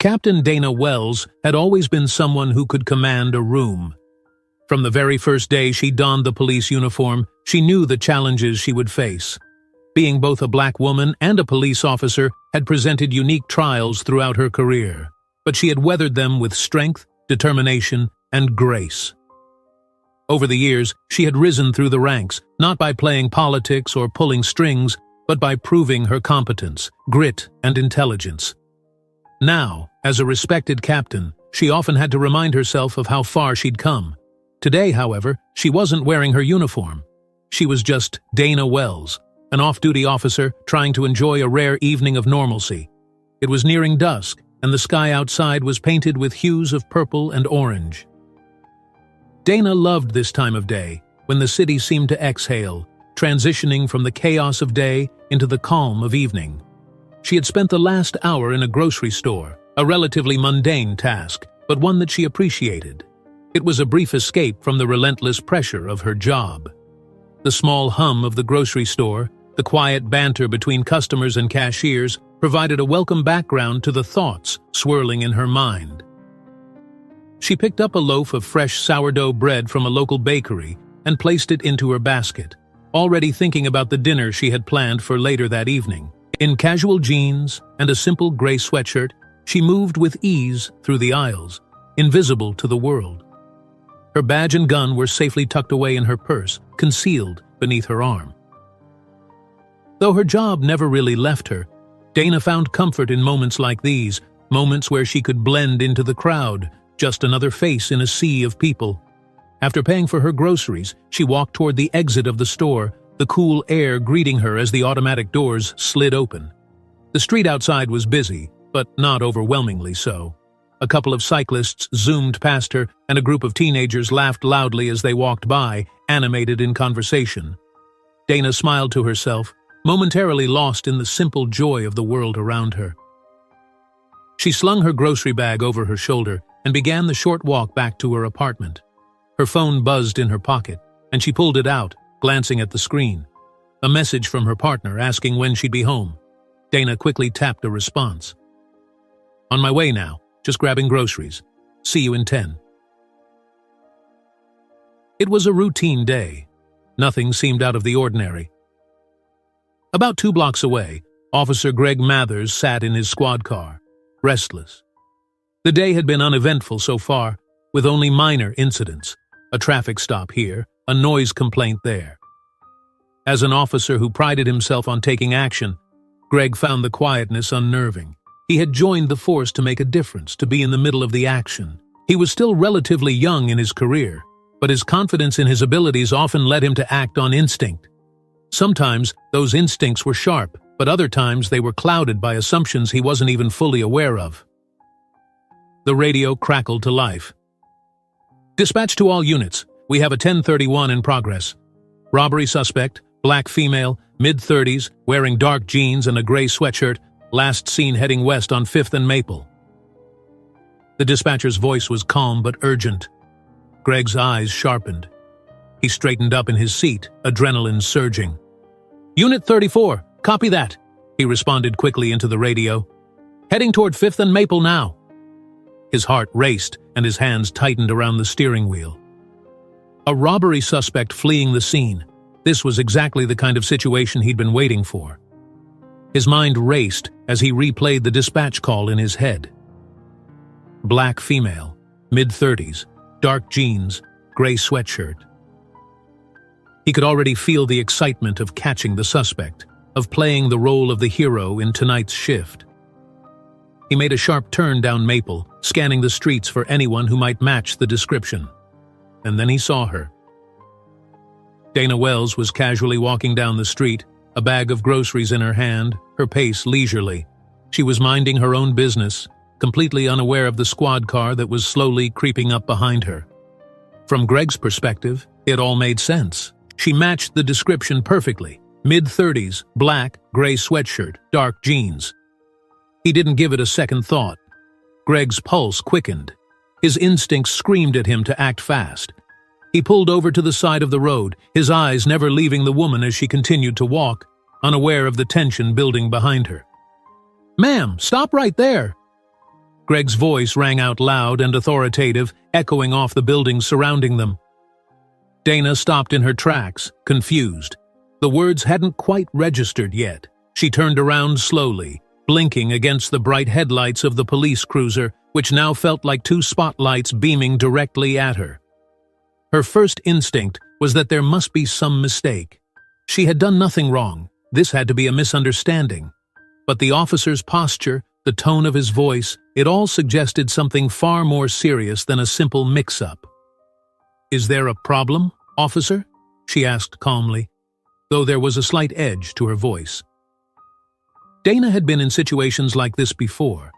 Captain Dana Wells had always been someone who could command a room. From the very first day she donned the police uniform, she knew the challenges she would face. Being both a black woman and a police officer had presented unique trials throughout her career, but she had weathered them with strength, determination, and grace. Over the years, she had risen through the ranks, not by playing politics or pulling strings, but by proving her competence, grit, and intelligence. Now, as a respected captain, she often had to remind herself of how far she'd come. Today, however, she wasn't wearing her uniform. She was just Dana Wells, an off-duty officer trying to enjoy a rare evening of normalcy. It was nearing dusk, and the sky outside was painted with hues of purple and orange. Dana loved this time of day, when the city seemed to exhale, transitioning from the chaos of day into the calm of evening. She had spent the last hour in a grocery store, a relatively mundane task, but one that she appreciated. It was a brief escape from the relentless pressure of her job. The small hum of the grocery store, the quiet banter between customers and cashiers, provided a welcome background to the thoughts swirling in her mind. She picked up a loaf of fresh sourdough bread from a local bakery and placed it into her basket, already thinking about the dinner she had planned for later that evening. In casual jeans and a simple gray sweatshirt, she moved with ease through the aisles, invisible to the world. Her badge and gun were safely tucked away in her purse, concealed beneath her arm. Though her job never really left her, Dana found comfort in moments like these, moments where she could blend into the crowd, just another face in a sea of people. After paying for her groceries, she walked toward the exit of the store, the cool air greeting her as the automatic doors slid open. The street outside was busy, but not overwhelmingly so. A couple of cyclists zoomed past her, and a group of teenagers laughed loudly as they walked by, animated in conversation. Dana smiled to herself, momentarily lost in the simple joy of the world around her. She slung her grocery bag over her shoulder and began the short walk back to her apartment. Her phone buzzed in her pocket, and she pulled it out, glancing at the screen. A message from her partner asking when she'd be home. Dana quickly tapped a response. "On my way now, just grabbing groceries. See you in 10. It was a routine day. Nothing seemed out of the ordinary. About 2 blocks away, Officer Greg Mathers sat in his squad car, restless. The day had been uneventful so far, with only minor incidents. A traffic stop here, a noise complaint there. As an officer who prided himself on taking action, Greg found the quietness unnerving. He had joined the force to make a difference, to be in the middle of the action. He was still relatively young in his career, but his confidence in his abilities often led him to act on instinct. Sometimes those instincts were sharp, but other times they were clouded by assumptions he wasn't even fully aware of. The radio crackled to life. "Dispatch to all units. We have a 1031 in progress. Robbery suspect, black female, mid-30s, wearing dark jeans and a gray sweatshirt, last seen heading west on 5th and Maple." The dispatcher's voice was calm but urgent. Greg's eyes sharpened. He straightened up in his seat, adrenaline surging. "Unit 34, copy that," he responded quickly into the radio. "Heading toward 5th and Maple now." His heart raced and his hands tightened around the steering wheel. A robbery suspect fleeing the scene. This was exactly the kind of situation he'd been waiting for. His mind raced as he replayed the dispatch call in his head. Black female, mid-30s, dark jeans, gray sweatshirt. He could already feel the excitement of catching the suspect, of playing the role of the hero in tonight's shift. He made a sharp turn down Maple, scanning the streets for anyone who might match the description. And then he saw her. Dana Wells was casually walking down the street, a bag of groceries in her hand, her pace leisurely. She was minding her own business, completely unaware of the squad car that was slowly creeping up behind her. From Greg's perspective, it all made sense. She matched the description perfectly. Mid-30s, black, gray sweatshirt, dark jeans. He didn't give it a second thought. Greg's pulse quickened. His instincts screamed at him to act fast. He pulled over to the side of the road, his eyes never leaving the woman as she continued to walk, unaware of the tension building behind her. "Ma'am, stop right there!" Greg's voice rang out loud and authoritative, echoing off the buildings surrounding them. Dana stopped in her tracks, confused. The words hadn't quite registered yet. She turned around slowly, blinking against the bright headlights of the police cruiser, which now felt like two spotlights beaming directly at her. Her first instinct was that there must be some mistake. She had done nothing wrong. This had to be a misunderstanding. But the officer's posture, the tone of his voice, it all suggested something far more serious than a simple mix-up. "Is there a problem, officer?" she asked calmly, though there was a slight edge to her voice. Dana had been in situations like this before,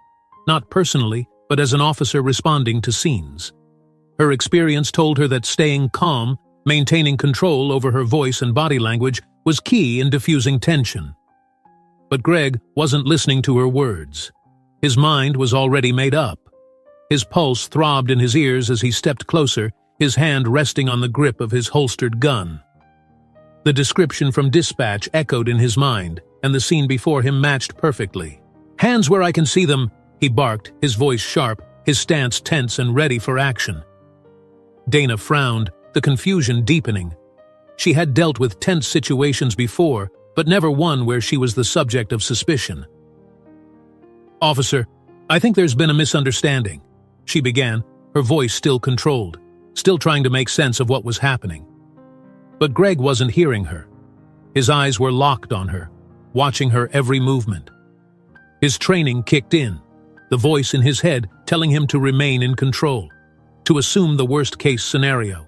not personally, but as an officer responding to scenes. Her experience told her that staying calm, maintaining control over her voice and body language, was key in diffusing tension. But Greg wasn't listening to her words. His mind was already made up. His pulse throbbed in his ears as he stepped closer, his hand resting on the grip of his holstered gun. The description from dispatch echoed in his mind, and the scene before him matched perfectly. "Hands where I can see them," he barked, his voice sharp, his stance tense and ready for action. Dana frowned, the confusion deepening. She had dealt with tense situations before, but never one where she was the subject of suspicion. "Officer, I think there's been a misunderstanding," she began, her voice still controlled, still trying to make sense of what was happening. But Greg wasn't hearing her. His eyes were locked on her, watching her every movement. His training kicked in, the voice in his head telling him to remain in control, to assume the worst-case scenario.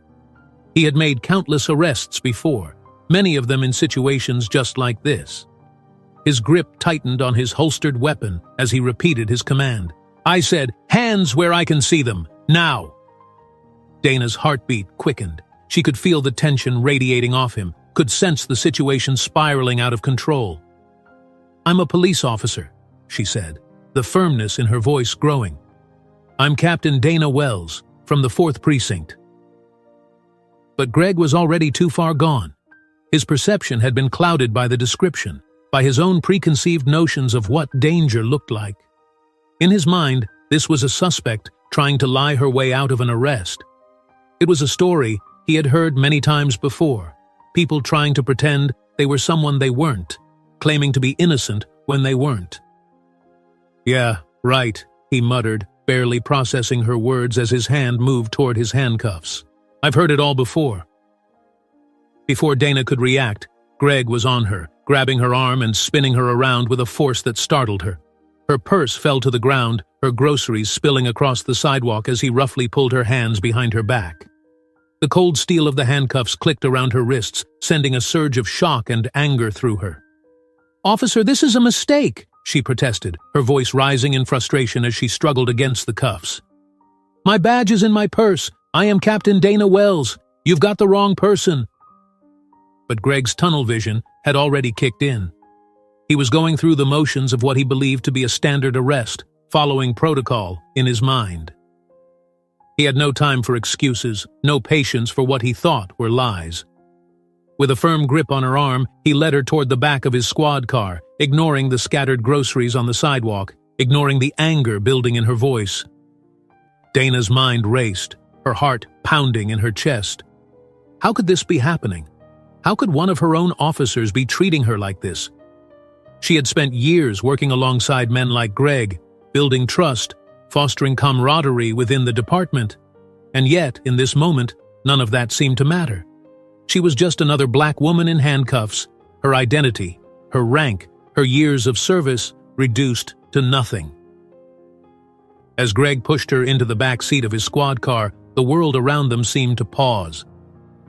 He had made countless arrests before, many of them in situations just like this. His grip tightened on his holstered weapon as he repeated his command. "I said, hands where I can see them, now!" Dana's heartbeat quickened. She could feel the tension radiating off him, could sense the situation spiraling out of control. "I'm a police officer," she said, the firmness in her voice growing. "I'm Captain Dana Wells, from the 4th Precinct." But Greg was already too far gone. His perception had been clouded by the description, by his own preconceived notions of what danger looked like. In his mind, this was a suspect trying to lie her way out of an arrest. It was a story he had heard many times before, people trying to pretend they were someone they weren't, claiming to be innocent when they weren't. "Yeah, right," he muttered, barely processing her words as his hand moved toward his handcuffs. "I've heard it all before." Before Dana could react, Greg was on her, grabbing her arm and spinning her around with a force that startled her. Her purse fell to the ground, her groceries spilling across the sidewalk as he roughly pulled her hands behind her back. The cold steel of the handcuffs clicked around her wrists, sending a surge of shock and anger through her. "Officer, this is a mistake," she protested, her voice rising in frustration as she struggled against the cuffs. "My badge is in my purse. I am Captain Dana Wells. You've got the wrong person." But Greg's tunnel vision had already kicked in. He was going through the motions of what he believed to be a standard arrest, following protocol in his mind. He had no time for excuses, no patience for what he thought were lies. With a firm grip on her arm, he led her toward the back of his squad car, ignoring the scattered groceries on the sidewalk, ignoring the anger building in her voice. Dana's mind raced, her heart pounding in her chest. How could this be happening? How could one of her own officers be treating her like this? She had spent years working alongside men like Greg, building trust, fostering camaraderie within the department. And yet, in this moment, none of that seemed to matter. She was just another black woman in handcuffs, her identity, her rank, her years of service reduced to nothing. As Greg pushed her into the back seat of his squad car, the world around them seemed to pause.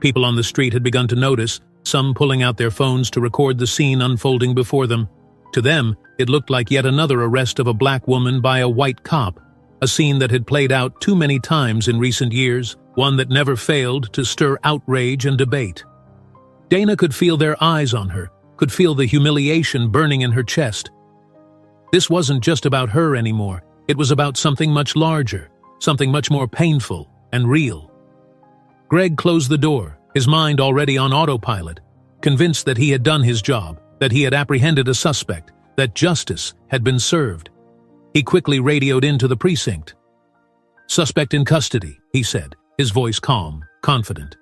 People on the street had begun to notice, some pulling out their phones to record the scene unfolding before them. To them, it looked like yet another arrest of a black woman by a white cop, a scene that had played out too many times in recent years, one that never failed to stir outrage and debate. Dana could feel their eyes on her, could feel the humiliation burning in her chest. This wasn't just about her anymore, it was about something much larger, something much more painful and real. Greg closed the door, his mind already on autopilot, convinced that he had done his job, that he had apprehended a suspect, that justice had been served. He quickly radioed into the precinct. "Suspect in custody," he said, his voice calm, confident.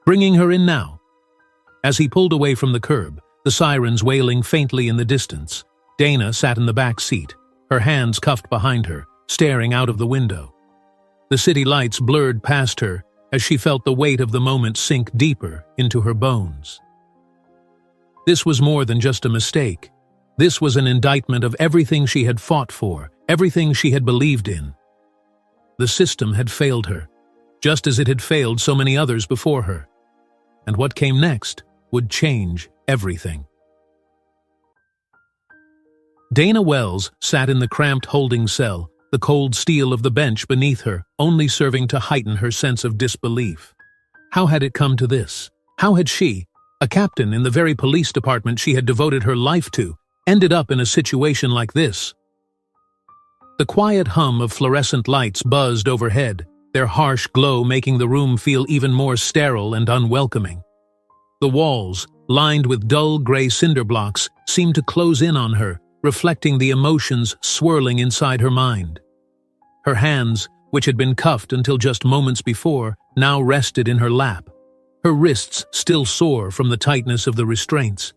"Bringing her in now." As he pulled away from the curb, the sirens wailing faintly in the distance, Dana sat in the back seat, her hands cuffed behind her, staring out of the window. The city lights blurred past her as she felt the weight of the moment sink deeper into her bones. This was more than just a mistake. This was an indictment of everything she had fought for, everything she had believed in. The system had failed her, just as it had failed so many others before her. And what came next would change everything. Dana Wells sat in the cramped holding cell, the cold steel of the bench beneath her only serving to heighten her sense of disbelief. How had it come to this? How had she, a captain in the very police department she had devoted her life to, ended up in a situation like this? The quiet hum of fluorescent lights buzzed overhead, their harsh glow making the room feel even more sterile and unwelcoming. The walls, lined with dull gray cinder blocks, seemed to close in on her, reflecting the emotions swirling inside her mind. Her hands, which had been cuffed until just moments before, now rested in her lap. Her wrists still sore from the tightness of the restraints.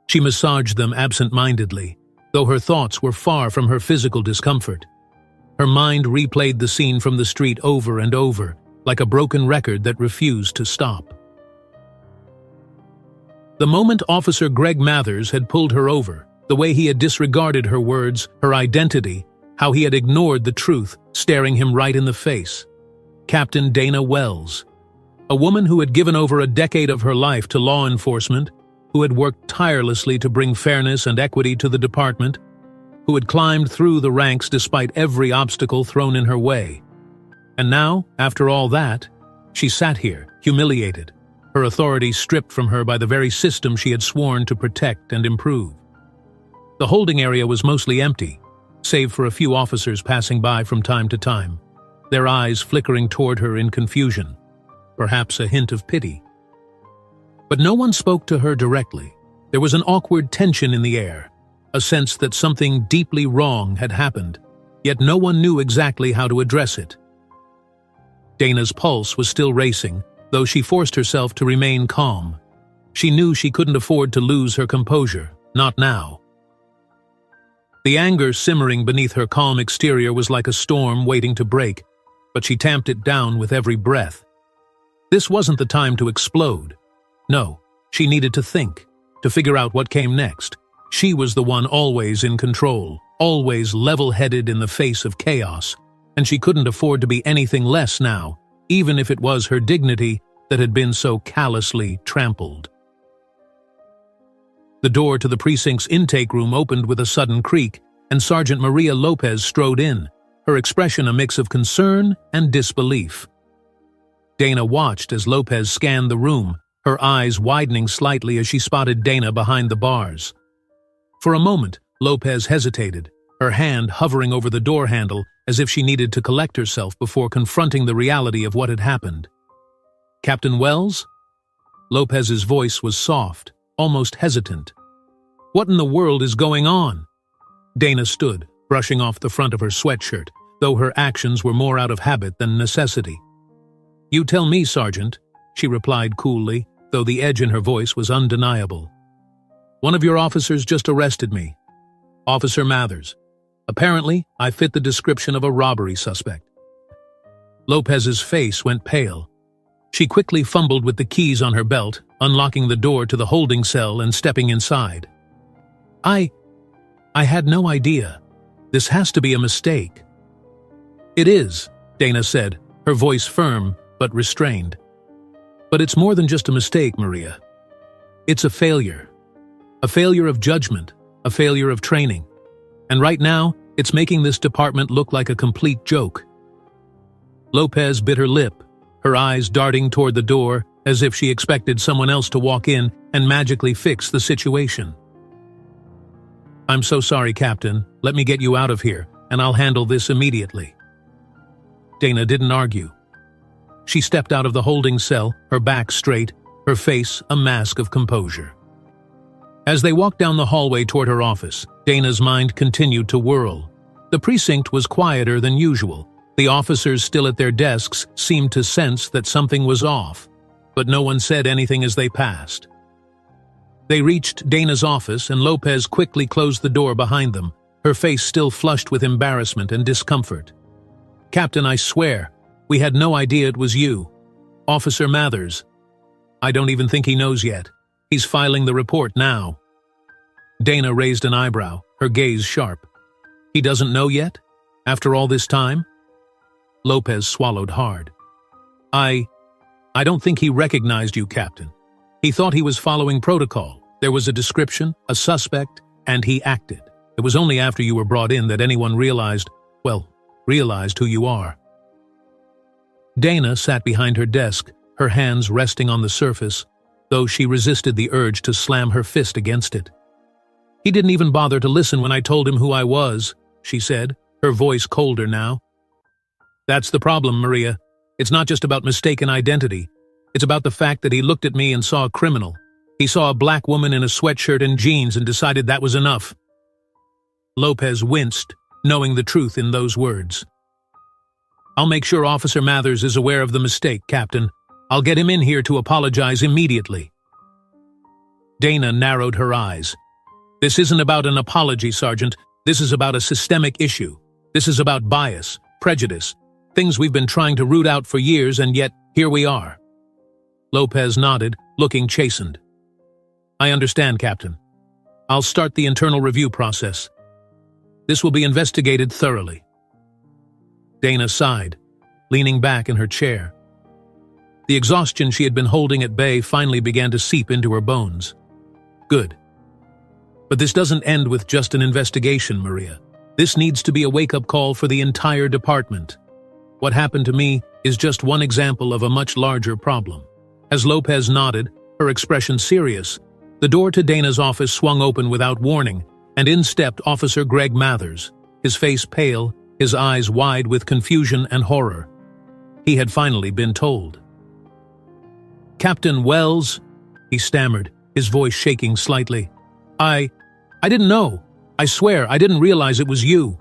She massaged them absent-mindedly, though her thoughts were far from her physical discomfort. Her mind replayed the scene from the street over and over, like a broken record that refused to stop. The moment Officer Greg Mathers had pulled her over, the way he had disregarded her words, her identity, how he had ignored the truth, staring him right in the face. Captain Dana Wells, a woman who had given over a decade of her life to law enforcement, who had worked tirelessly to bring fairness and equity to the department, who had climbed through the ranks despite every obstacle thrown in her way. And now, after all that, she sat here, humiliated, her authority stripped from her by the very system she had sworn to protect and improve. The holding area was mostly empty, save for a few officers passing by from time to time, their eyes flickering toward her in confusion, perhaps a hint of pity. But no one spoke to her directly. There was an awkward tension in the air, a sense that something deeply wrong had happened, yet no one knew exactly how to address it. Dana's pulse was still racing, though she forced herself to remain calm. She knew she couldn't afford to lose her composure, not now. The anger simmering beneath her calm exterior was like a storm waiting to break, but she tamped it down with every breath. This wasn't the time to explode. No, she needed to think, to figure out what came next. She was the one always in control, always level-headed in the face of chaos, and she couldn't afford to be anything less now, even if it was her dignity that had been so callously trampled. The door to the precinct's intake room opened with a sudden creak, and Sergeant Maria Lopez strode in, her expression a mix of concern and disbelief. Dana watched as Lopez scanned the room, her eyes widening slightly as she spotted Dana behind the bars. For a moment, Lopez hesitated, her hand hovering over the door handle as if she needed to collect herself before confronting the reality of what had happened. "Captain Wells?" Lopez's voice was soft, almost hesitant. "What in the world is going on?" Dana stood, brushing off the front of her sweatshirt, though her actions were more out of habit than necessity. "You tell me, Sergeant," she replied coolly, though the edge in her voice was undeniable. "One of your officers just arrested me. Officer Mathers. Apparently, I fit the description of a robbery suspect." Lopez's face went pale. She quickly fumbled with the keys on her belt, unlocking the door to the holding cell and stepping inside. I had no idea. This has to be a mistake." "It is," Dana said, her voice firm but restrained. "But it's more than just a mistake, Maria. It's a failure. A failure of judgment, a failure of training. And right now, it's making this department look like a complete joke." Lopez bit her lip, her eyes darting toward the door as if she expected someone else to walk in and magically fix the situation. "I'm so sorry, Captain. Let me get you out of here, and I'll handle this immediately." Dana didn't argue. She stepped out of the holding cell, her back straight, her face a mask of composure. As they walked down the hallway toward her office, Dana's mind continued to whirl. The precinct was quieter than usual. The officers still at their desks seemed to sense that something was off, but no one said anything as they passed. They reached Dana's office, and Lopez quickly closed the door behind them, her face still flushed with embarrassment and discomfort. "Captain, I swear, we had no idea it was you. Officer Mathers. I don't even think he knows yet. He's filing the report now." Dana raised an eyebrow, her gaze sharp. "He doesn't know yet? After all this time?" Lopez swallowed hard. I don't think he recognized you, Captain. He thought he was following protocol. There was a description, a suspect, and he acted. It was only after you were brought in that anyone realized who you are." Dana sat behind her desk, her hands resting on the surface, though she resisted the urge to slam her fist against it. "He didn't even bother to listen when I told him who I was," she said, her voice colder now. "That's the problem, Maria. It's not just about mistaken identity. It's about the fact that he looked at me and saw a criminal. He saw a black woman in a sweatshirt and jeans and decided that was enough." Lopez winced, knowing the truth in those words. "I'll make sure Officer Mathers is aware of the mistake, Captain. I'll get him in here to apologize immediately." Dana narrowed her eyes. "This isn't about an apology, Sergeant. This is about a systemic issue. This is about bias, prejudice, things we've been trying to root out for years, and yet here we are." Lopez nodded, looking chastened. "I understand, Captain. I'll start the internal review process. This will be investigated thoroughly." Dana sighed, leaning back in her chair. The exhaustion she had been holding at bay finally began to seep into her bones. "Good. But this doesn't end with just an investigation, Maria. This needs to be a wake-up call for the entire department. What happened to me is just one example of a much larger problem." As Lopez nodded, her expression serious, the door to Dana's office swung open without warning, and in stepped Officer Greg Mathers, his face pale, his eyes wide with confusion and horror. He had finally been told. "Captain Wells," he stammered, his voice shaking slightly. I didn't know. I swear, I didn't realize it was you."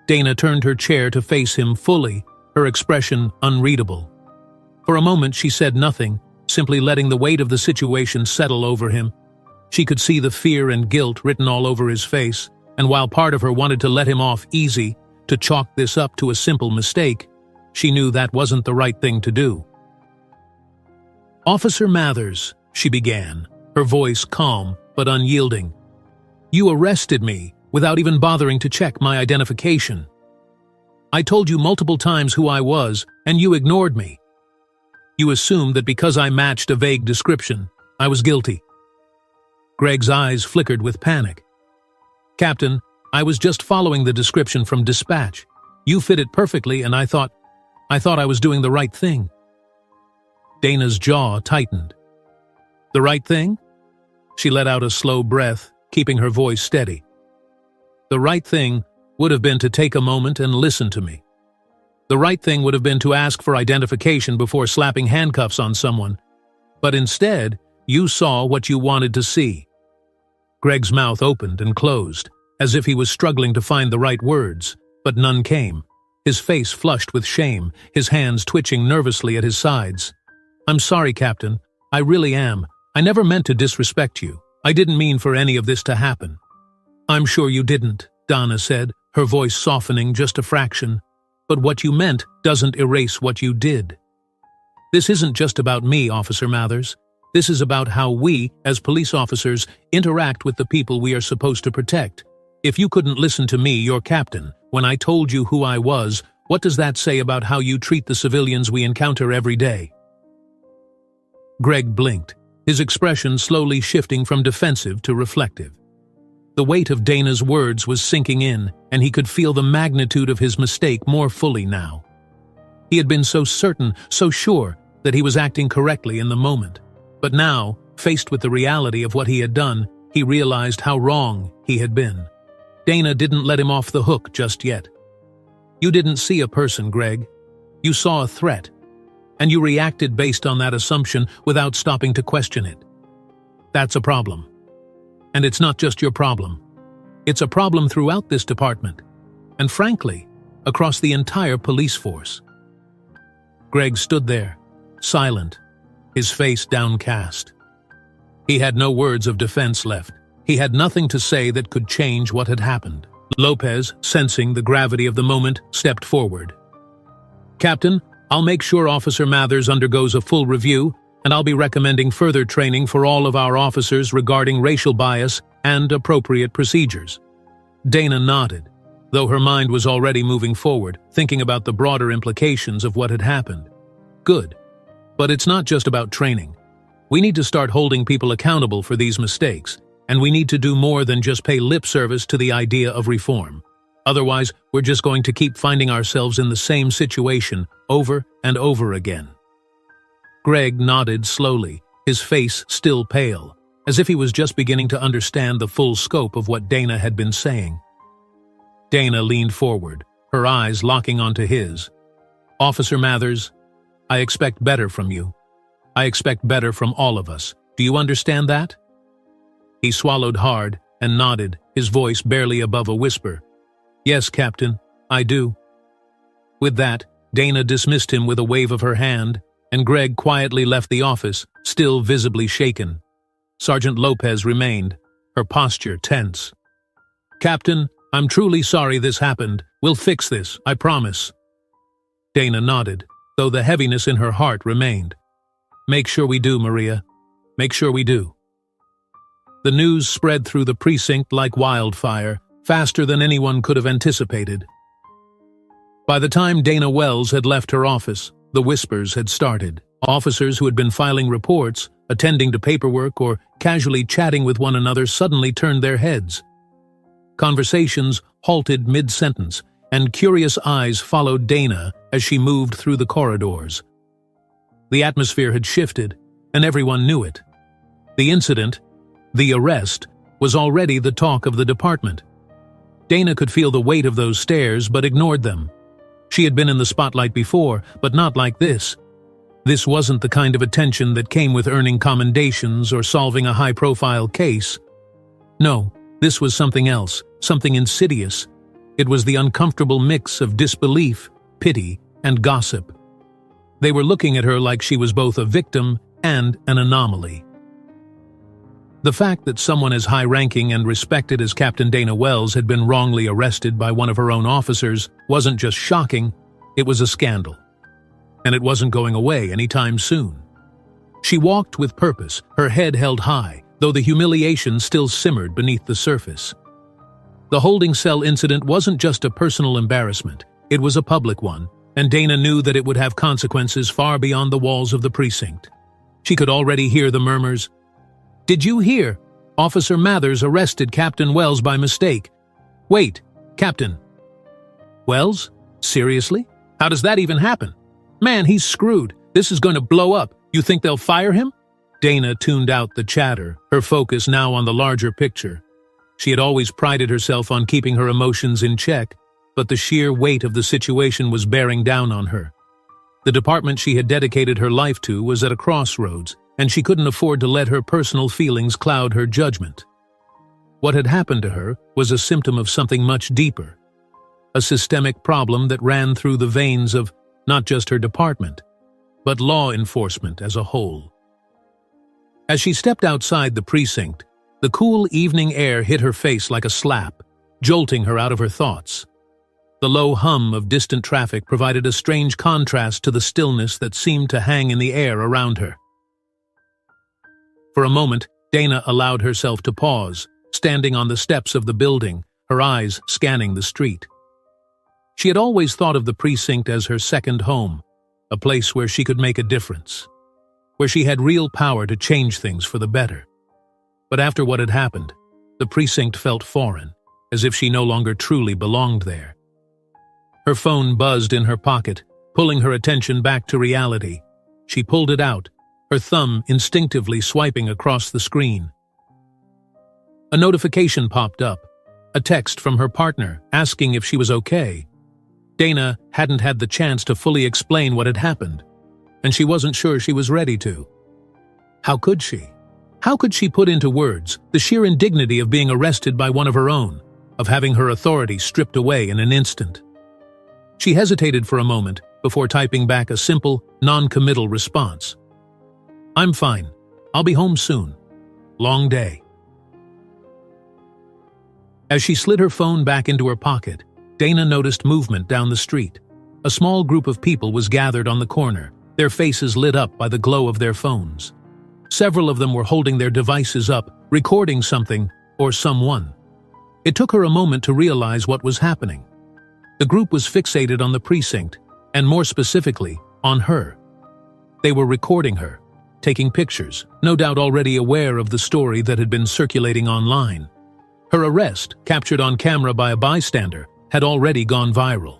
Dana turned her chair to face him fully, her expression unreadable. For a moment she said nothing, simply letting the weight of the situation settle over him. She could see the fear and guilt written all over his face, and while part of her wanted to let him off easy, to chalk this up to a simple mistake, she knew that wasn't the right thing to do. "Officer Mathers," she began, her voice calm but unyielding. "You arrested me without even bothering to check my identification. I told you multiple times who I was, and you ignored me. You assumed that because I matched a vague description, I was guilty." Greg's eyes flickered with panic. "Captain, I was just following the description from dispatch. You fit it perfectly, and I thought I was doing the right thing." Dana's jaw tightened. "The right thing?" She let out a slow breath, keeping her voice steady. "The right thing would have been to take a moment and listen to me. The right thing would have been to ask for identification before slapping handcuffs on someone. But instead, you saw what you wanted to see." Greg's mouth opened and closed, as if he was struggling to find the right words, but none came. His face flushed with shame, his hands twitching nervously at his sides. "I'm sorry, Captain. I really am. I never meant to disrespect you. I didn't mean for any of this to happen." "I'm sure you didn't," Dana said, her voice softening just a fraction. "But what you meant doesn't erase what you did. This isn't just about me, Officer Mathers. This is about how we, as police officers, interact with the people we are supposed to protect. If you couldn't listen to me, your captain, when I told you who I was, what does that say about how you treat the civilians we encounter every day?" Greg blinked, his expression slowly shifting from defensive to reflective. The weight of Dana's words was sinking in, and he could feel the magnitude of his mistake more fully now. He had been so certain, so sure, that he was acting correctly in the moment. But now, faced with the reality of what he had done, he realized how wrong he had been. Dana didn't let him off the hook just yet. "You didn't see a person, Greg. You saw a threat, and you reacted based on that assumption without stopping to question it. That's a problem. And it's not just your problem. It's a problem throughout this department, and frankly, across the entire police force. Greg stood there, silent, his face downcast. He had no words of defense left. He had nothing to say that could change what had happened. Lopez, sensing the gravity of the moment, stepped forward. "Captain, I'll make sure Officer Mathers undergoes a full review, and I'll be recommending further training for all of our officers regarding racial bias and appropriate procedures." Dana nodded, though her mind was already moving forward, thinking about the broader implications of what had happened. Good. But it's not just about training. We need to start holding people accountable for these mistakes, and we need to do more than just pay lip service to the idea of reform. Otherwise, we're just going to keep finding ourselves in the same situation over and over again. Greg nodded slowly, his face still pale, as if he was just beginning to understand the full scope of what Dana had been saying. Dana leaned forward, her eyes locking onto his. "Officer Mathers, I expect better from you. I expect better from all of us. Do you understand that?" He swallowed hard and nodded, his voice barely above a whisper. "Yes, Captain, I do." With that, Dana dismissed him with a wave of her hand, and Greg quietly left the office, still visibly shaken. Sergeant Lopez remained, her posture tense. "Captain, I'm truly sorry this happened. We'll fix this, I promise." Dana nodded, though the heaviness in her heart remained. "Make sure we do, Maria. Make sure we do." The news spread through the precinct like wildfire, faster than anyone could have anticipated. By the time Dana Wells had left her office, the whispers had started. Officers who had been filing reports, attending to paperwork, or casually chatting with one another suddenly turned their heads. Conversations halted mid-sentence, and curious eyes followed Dana as she moved through the corridors. The atmosphere had shifted, and everyone knew it. The incident, the arrest, was already the talk of the department. Dana could feel the weight of those stares but ignored them. She had been in the spotlight before, but not like this. This wasn't the kind of attention that came with earning commendations or solving a high-profile case. No, this was something else, something insidious. It was the uncomfortable mix of disbelief, pity, and gossip. They were looking at her like she was both a victim and an anomaly. The fact that someone as high-ranking and respected as Captain Dana Wells had been wrongly arrested by one of her own officers wasn't just shocking, it was a scandal. And it wasn't going away anytime soon. She walked with purpose, her head held high, though the humiliation still simmered beneath the surface. The holding cell incident wasn't just a personal embarrassment, it was a public one, and Dana knew that it would have consequences far beyond the walls of the precinct. She could already hear the murmurs. "Did you hear? Officer Mathers arrested Captain Wells by mistake. Wait, Captain. Wells? Seriously? How does that even happen? Man, he's screwed. This is going to blow up. You think they'll fire him?" Dana tuned out the chatter, her focus now on the larger picture. She had always prided herself on keeping her emotions in check, but the sheer weight of the situation was bearing down on her. The department she had dedicated her life to was at a crossroads, and she couldn't afford to let her personal feelings cloud her judgment. What had happened to her was a symptom of something much deeper, a systemic problem that ran through the veins of not just her department, but law enforcement as a whole. As she stepped outside the precinct, the cool evening air hit her face like a slap, jolting her out of her thoughts. The low hum of distant traffic provided a strange contrast to the stillness that seemed to hang in the air around her. For a moment, Dana allowed herself to pause, standing on the steps of the building, her eyes scanning the street. She had always thought of the precinct as her second home, a place where she could make a difference, where she had real power to change things for the better. But after what had happened, the precinct felt foreign, as if she no longer truly belonged there. Her phone buzzed in her pocket, pulling her attention back to reality. She pulled it out, her thumb instinctively swiping across the screen. A notification popped up, a text from her partner asking if she was okay. Dana hadn't had the chance to fully explain what had happened, and she wasn't sure she was ready to. How could she? How could she put into words the sheer indignity of being arrested by one of her own, of having her authority stripped away in an instant. She hesitated for a moment before typing back a simple, non-committal response. "I'm fine. I'll be home soon. Long day." As she slid her phone back into her pocket, Dana noticed movement down the street. A small group of people was gathered on the corner, their faces lit up by the glow of their phones. Several of them were holding their devices up, recording something or someone. It took her a moment to realize what was happening. The group was fixated on the precinct, and more specifically, on her. They were recording her, taking pictures, no doubt already aware of the story that had been circulating online. Her arrest, captured on camera by a bystander, had already gone viral.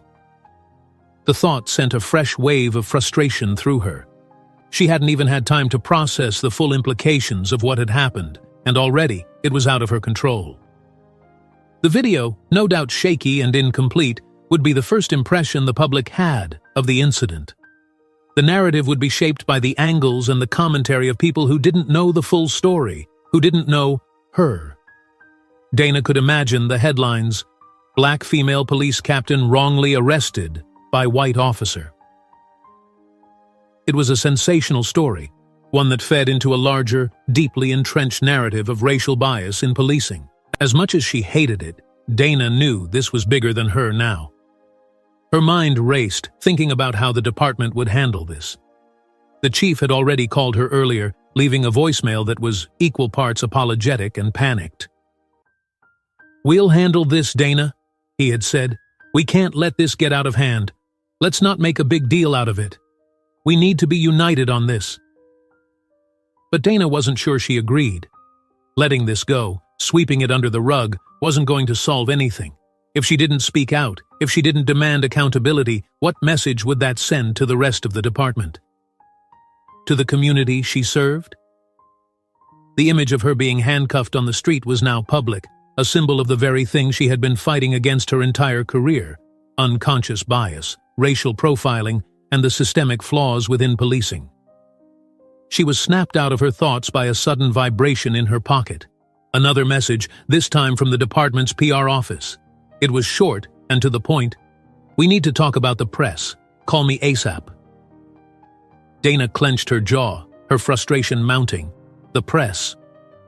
The thought sent a fresh wave of frustration through her. She hadn't even had time to process the full implications of what had happened, and already it was out of her control. The video, no doubt shaky and incomplete, would be the first impression the public had of the incident. The narrative would be shaped by the angles and the commentary of people who didn't know the full story, who didn't know her. Dana could imagine the headlines, "Black female police captain wrongly arrested by white officer." It was a sensational story, one that fed into a larger, deeply entrenched narrative of racial bias in policing. As much as she hated it, Dana knew this was bigger than her now. Her mind raced, thinking about how the department would handle this. The chief had already called her earlier, leaving a voicemail that was equal parts apologetic and panicked. "We'll handle this, Dana," he had said. "We can't let this get out of hand. Let's not make a big deal out of it. We need to be united on this." But Dana wasn't sure she agreed. Letting this go, sweeping it under the rug, wasn't going to solve anything. If she didn't speak out, if she didn't demand accountability, what message would that send to the rest of the department? To the community she served? The image of her being handcuffed on the street was now public, a symbol of the very thing she had been fighting against her entire career: unconscious bias, racial profiling, and the systemic flaws within policing. She was snapped out of her thoughts by a sudden vibration in her pocket. Another message, this time from the department's PR office. It was short and to the point. "We need to talk about the press. Call me ASAP." Dana clenched her jaw, her frustration mounting. The press.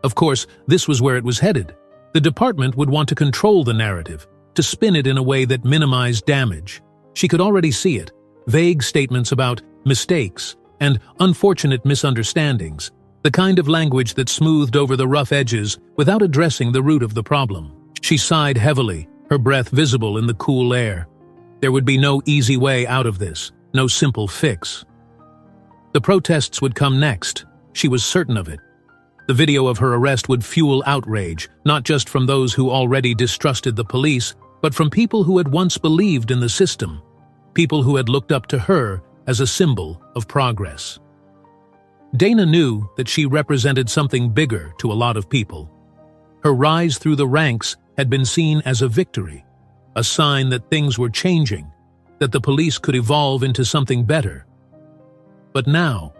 Of course, this was where it was headed. The department would want to control the narrative, to spin it in a way that minimized damage. She could already see it. Vague statements about mistakes and unfortunate misunderstandings, the kind of language that smoothed over the rough edges without addressing the root of the problem. She sighed heavily, her breath visible in the cool air. There would be no easy way out of this, no simple fix. The protests would come next. She was certain of it. The video of her arrest would fuel outrage, not just from those who already distrusted the police, but from people who had once believed in the system, people who had looked up to her as a symbol of progress. Dana knew that she represented something bigger to a lot of people. Her rise through the ranks had been seen as a victory, a sign that things were changing, that the police could evolve into something better. But now,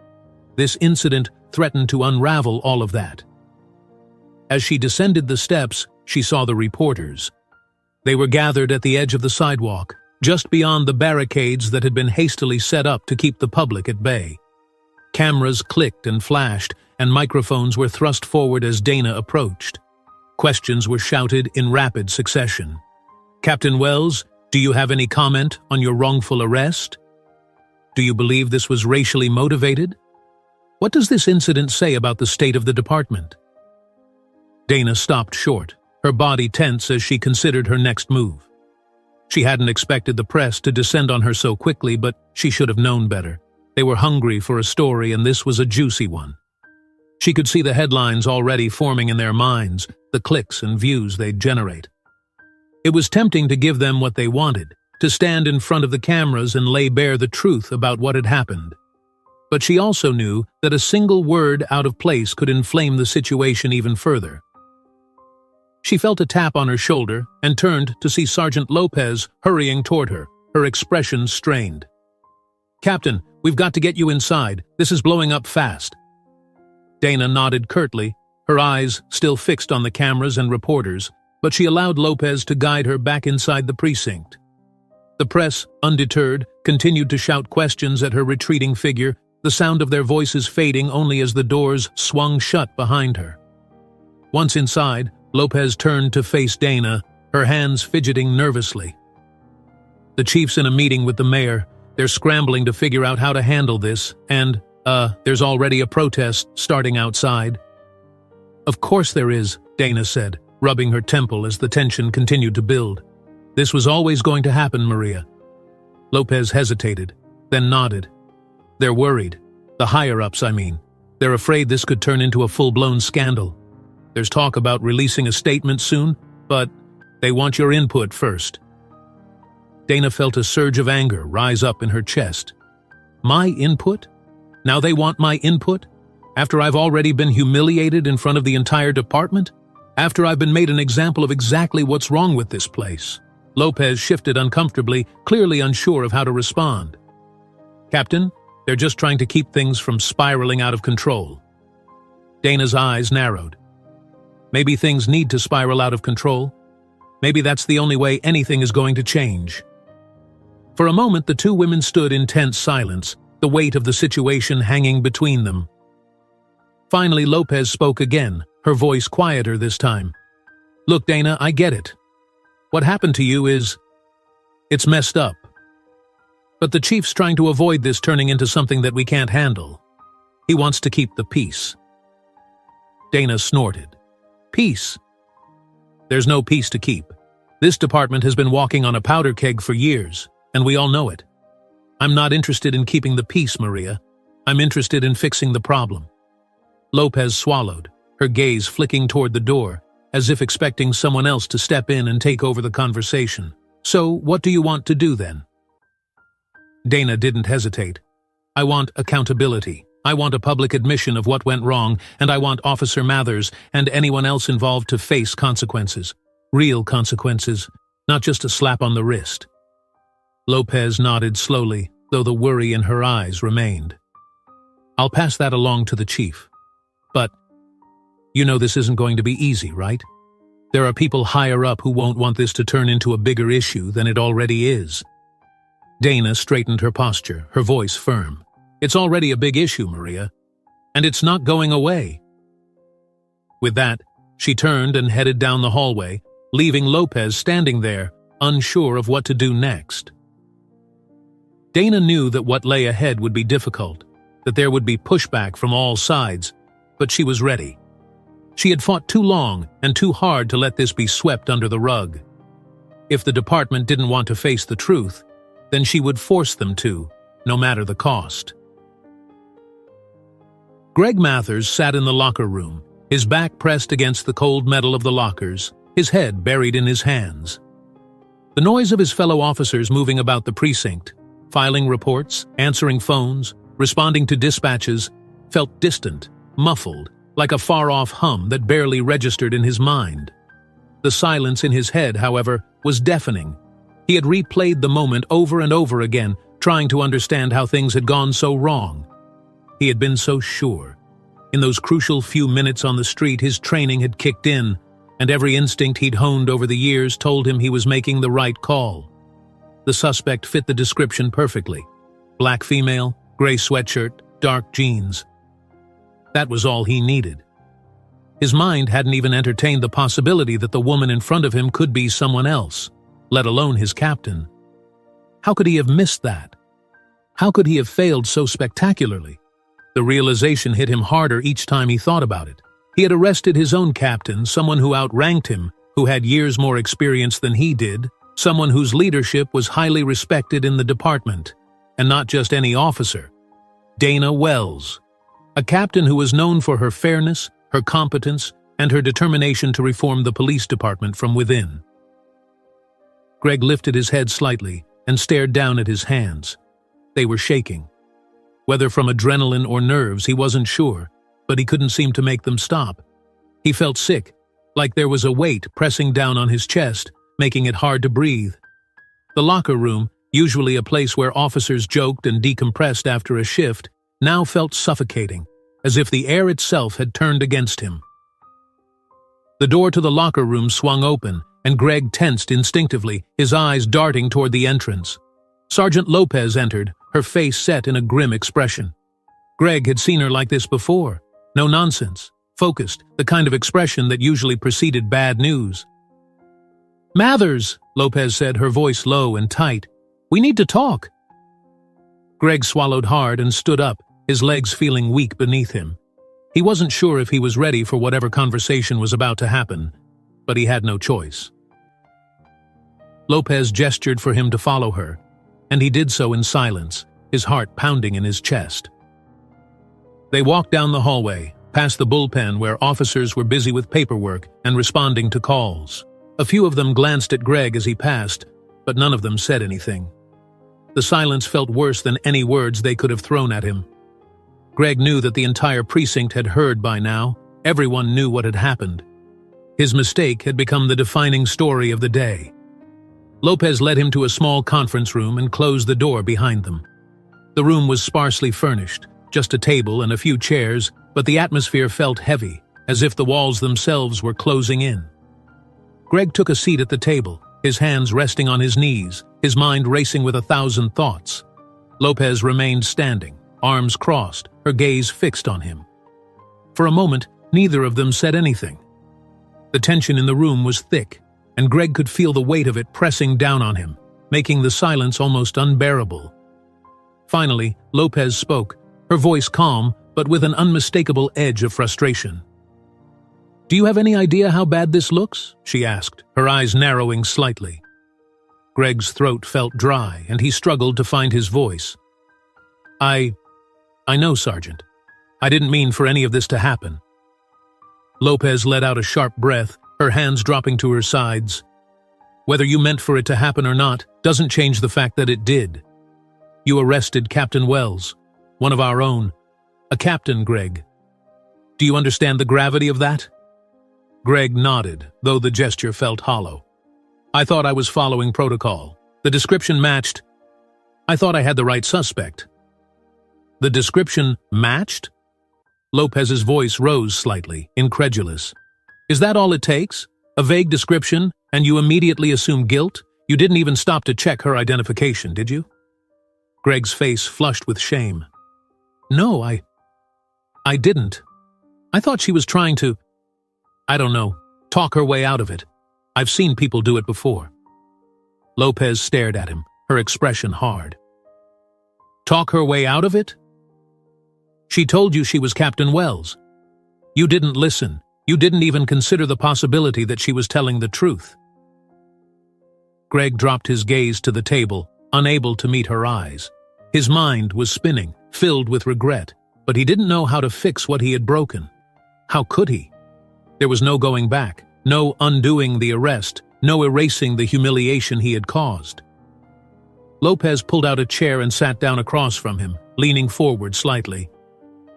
this incident threatened to unravel all of that. As she descended the steps, she saw the reporters. They were gathered at the edge of the sidewalk, just beyond the barricades that had been hastily set up to keep the public at bay. Cameras clicked and flashed, and microphones were thrust forward as Dana approached. Questions were shouted in rapid succession. "Captain Wells, do you have any comment on your wrongful arrest? Do you believe this was racially motivated? What does this incident say about the state of the department?" Dana stopped short, her body tense as she considered her next move. She hadn't expected the press to descend on her so quickly, but she should have known better. They were hungry for a story, and this was a juicy one. She could see the headlines already forming in their minds, the clicks and views they'd generate. It was tempting to give them what they wanted, to stand in front of the cameras and lay bare the truth about what had happened. But she also knew that a single word out of place could inflame the situation even further. She felt a tap on her shoulder and turned to see Sergeant Lopez hurrying toward her, her expression strained. "Captain, we've got to get you inside. This is blowing up fast." Dana nodded curtly, her eyes still fixed on the cameras and reporters. but she allowed Lopez to guide her back inside the precinct. The press, undeterred, continued to shout questions at her retreating figure, the sound of their voices fading only as the doors swung shut behind her. Once inside, Lopez turned to face Dana, her hands fidgeting nervously. The chief's in a meeting with the mayor. They're scrambling to figure out how to handle this, and, there's already a protest starting outside. Of course there is, Dana said, rubbing her temple as the tension continued to build. This was always going to happen, Maria. Lopez hesitated, then nodded. They're worried. The higher-ups, I mean. They're afraid this could turn into a full-blown scandal. There's talk about releasing a statement soon, but they want your input first. Dana felt a surge of anger rise up in her chest. My input? Now they want my input? After I've already been humiliated in front of the entire department? After I've been made an example of exactly what's wrong with this place? Lopez shifted uncomfortably, clearly unsure of how to respond. Captain, they're just trying to keep things from spiraling out of control. Dana's eyes narrowed. Maybe things need to spiral out of control. Maybe that's the only way anything is going to change. For a moment, the two women stood in tense silence, the weight of the situation hanging between them. Finally, Lopez spoke again, her voice quieter this time. Look, Dana, I get it. What happened to you it's messed up. But the chief's trying to avoid this turning into something that we can't handle. He wants to keep the peace. Dana snorted. Peace? There's no peace to keep. This department has been walking on a powder keg for years, and we all know it. I'm not interested in keeping the peace, Maria. I'm interested in fixing the problem. Lopez swallowed, her gaze flicking toward the door, as if expecting someone else to step in and take over the conversation. So, what do you want to do then? Dana didn't hesitate. I want accountability. I want a public admission of what went wrong, and I want Officer Mathers and anyone else involved to face consequences. Real consequences, not just a slap on the wrist. Lopez nodded slowly, though the worry in her eyes remained. I'll pass that along to the chief. But, you know this isn't going to be easy, right? There are people higher up who won't want this to turn into a bigger issue than it already is. Dana straightened her posture, her voice firm. It's already a big issue, Maria. And it's not going away. With that, she turned and headed down the hallway, leaving Lopez standing there, unsure of what to do next. Dana knew that what lay ahead would be difficult, that there would be pushback from all sides, but she was ready. She had fought too long and too hard to let this be swept under the rug. If the department didn't want to face the truth, then she would force them to, no matter the cost. Greg Mathers sat in the locker room, his back pressed against the cold metal of the lockers, his head buried in his hands. The noise of his fellow officers moving about the precinct, filing reports, answering phones, responding to dispatches, felt distant, muffled, like a far-off hum that barely registered in his mind. The silence in his head, however, was deafening. He had replayed the moment over and over again, trying to understand how things had gone so wrong. He had been so sure. In those crucial few minutes on the street, his training had kicked in, and every instinct he'd honed over the years told him he was making the right call. The suspect fit the description perfectly. Black female, gray sweatshirt, dark jeans. That was all he needed. His mind hadn't even entertained the possibility that the woman in front of him could be someone else, let alone his captain. How could he have missed that? How could he have failed so spectacularly? The realization hit him harder each time he thought about it. He had arrested his own captain, someone who outranked him, who had years more experience than he did, someone whose leadership was highly respected in the department, and not just any officer. Dana Wells, a captain who was known for her fairness, her competence, and her determination to reform the police department from within. Greg lifted his head slightly and stared down at his hands. They were shaking. Whether from adrenaline or nerves, he wasn't sure, but he couldn't seem to make them stop. He felt sick, like there was a weight pressing down on his chest, making it hard to breathe. The locker room, usually a place where officers joked and decompressed after a shift, now felt suffocating, as if the air itself had turned against him. The door to the locker room swung open, and Greg tensed instinctively, his eyes darting toward the entrance. Sergeant Lopez entered, her face set in a grim expression. Greg had seen her like this before. No nonsense, focused, the kind of expression that usually preceded bad news. "Mathers," Lopez said, her voice low and tight. "We need to talk." Greg swallowed hard and stood up, his legs feeling weak beneath him. He wasn't sure if he was ready for whatever conversation was about to happen, but he had no choice. Lopez gestured for him to follow her, and he did so in silence, his heart pounding in his chest. They walked down the hallway, past the bullpen where officers were busy with paperwork and responding to calls. A few of them glanced at Greg as he passed, but none of them said anything. The silence felt worse than any words they could have thrown at him. Greg knew that the entire precinct had heard by now. Everyone knew what had happened. His mistake had become the defining story of the day. Lopez led him to a small conference room and closed the door behind them. The room was sparsely furnished, just a table and a few chairs, but the atmosphere felt heavy, as if the walls themselves were closing in. Greg took a seat at the table, his hands resting on his knees, his mind racing with 1,000 thoughts. Lopez remained standing, arms crossed, her gaze fixed on him. For a moment, neither of them said anything. The tension in the room was thick, and Greg could feel the weight of it pressing down on him, making the silence almost unbearable. Finally, Lopez spoke, her voice calm, but with an unmistakable edge of frustration. "Do you have any idea how bad this looks?" she asked, her eyes narrowing slightly. Greg's throat felt dry, and he struggled to find his voice. I know, Sergeant. I didn't mean for any of this to happen." Lopez let out a sharp breath, her hands dropping to her sides. "Whether you meant for it to happen or not doesn't change the fact that it did. You arrested Captain Wells, one of our own. A captain, Greg. Do you understand the gravity of that?" Greg nodded, though the gesture felt hollow. "I thought I was following protocol. The description matched. I thought I had the right suspect." "The description matched?" Lopez's voice rose slightly, incredulous. "Is that all it takes? A vague description, and you immediately assume guilt? You didn't even stop to check her identification, did you?" Greg's face flushed with shame. "No, I didn't. I thought she was trying to, I don't know, talk her way out of it. I've seen people do it before." Lopez stared at him, her expression hard. "Talk her way out of it? She told you she was Captain Wells. You didn't listen. You didn't even consider the possibility that she was telling the truth." Greg dropped his gaze to the table, unable to meet her eyes. His mind was spinning, filled with regret, but he didn't know how to fix what he had broken. How could he? There was no going back, no undoing the arrest, no erasing the humiliation he had caused. Lopez pulled out a chair and sat down across from him, leaning forward slightly.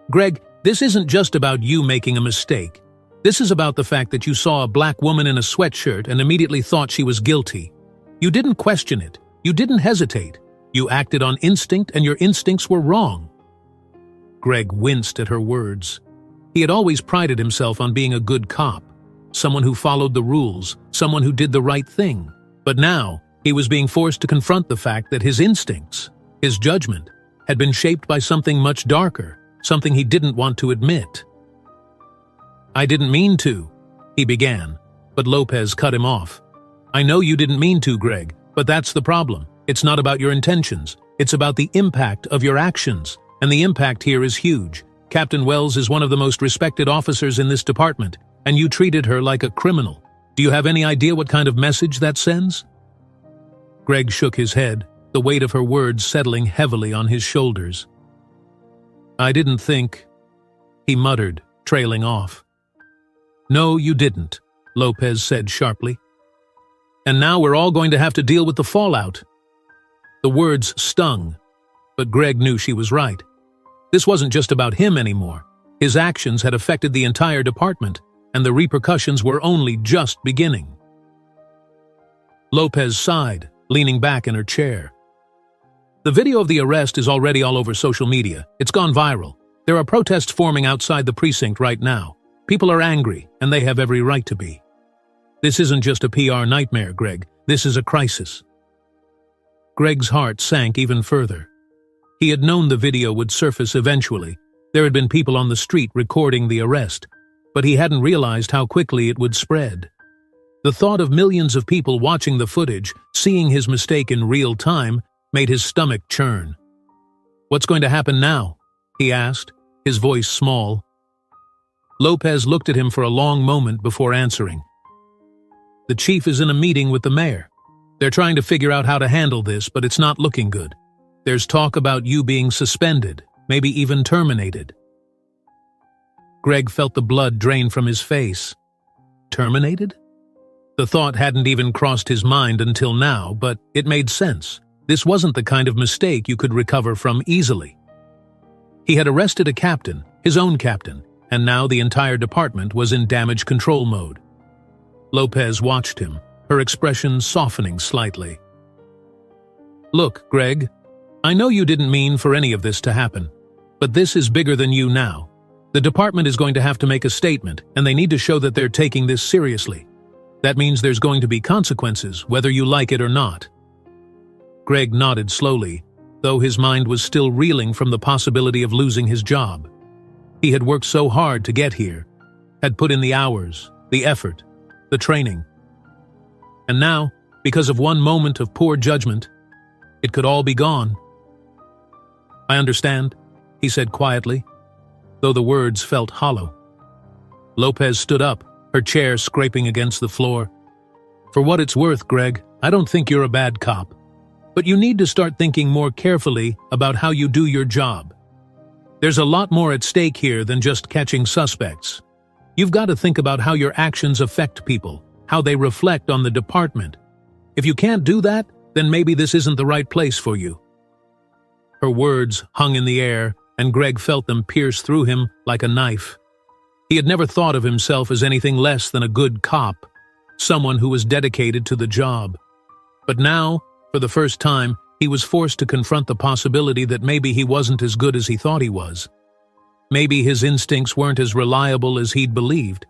"Greg, this isn't just about you making a mistake. This is about the fact that you saw a black woman in a sweatshirt and immediately thought she was guilty. You didn't question it. You didn't hesitate. You acted on instinct, and your instincts were wrong." Greg winced at her words. He had always prided himself on being a good cop, someone who followed the rules, someone who did the right thing. But now, he was being forced to confront the fact that his instincts, his judgment, had been shaped by something much darker, something he didn't want to admit. "I didn't mean to," he began, but Lopez cut him off. "I know you didn't mean to, Greg, but that's the problem. It's not about your intentions. It's about the impact of your actions, and the impact here is huge. Captain Wells is one of the most respected officers in this department, and you treated her like a criminal. Do you have any idea what kind of message that sends?" Greg shook his head, the weight of her words settling heavily on his shoulders. "I didn't think," he muttered, trailing off. "No, you didn't," Lopez said sharply. "And now we're all going to have to deal with the fallout." The words stung, but Greg knew she was right. This wasn't just about him anymore. His actions had affected the entire department, and the repercussions were only just beginning. Lopez sighed, leaning back in her chair. "The video of the arrest is already all over social media. It's gone viral. There are protests forming outside the precinct right now. People are angry, and they have every right to be. This isn't just a PR nightmare, Greg. This is a crisis. Greg's heart sank even further. He had known the video would surface eventually. There had been people on the street recording the arrest, but he hadn't realized how quickly it would spread. The thought of millions of people watching the footage, seeing his mistake in real time, made his stomach churn. "What's going to happen now?" he asked, his voice small. Lopez looked at him for a long moment before answering. "The chief is in a meeting with the mayor. They're trying to figure out how to handle this, but it's not looking good. There's talk about you being suspended, maybe even terminated." Greg felt the blood drain from his face. Terminated? The thought hadn't even crossed his mind until now, but it made sense. This wasn't the kind of mistake you could recover from easily. He had arrested a captain, his own captain, and now the entire department was in damage control mode. Lopez watched him, her expression softening slightly. "Look, Greg, I know you didn't mean for any of this to happen, but this is bigger than you now. The department is going to have to make a statement, and they need to show that they're taking this seriously. That means there's going to be consequences, whether you like it or not." Greg nodded slowly, though his mind was still reeling from the possibility of losing his job. He had worked so hard to get here, had put in the hours, the effort, the training. And now, because of one moment of poor judgment, it could all be gone. "I understand," he said quietly, though the words felt hollow. Lopez stood up, her chair scraping against the floor. "For what it's worth, Greg, I don't think you're a bad cop. But you need to start thinking more carefully about how you do your job. There's a lot more at stake here than just catching suspects. You've got to think about how your actions affect people, how they reflect on the department. If you can't do that, then maybe this isn't the right place for you." Her words hung in the air, and Greg felt them pierce through him like a knife. He had never thought of himself as anything less than a good cop, someone who was dedicated to the job. But now, for the first time, he was forced to confront the possibility that maybe he wasn't as good as he thought he was. Maybe his instincts weren't as reliable as he'd believed.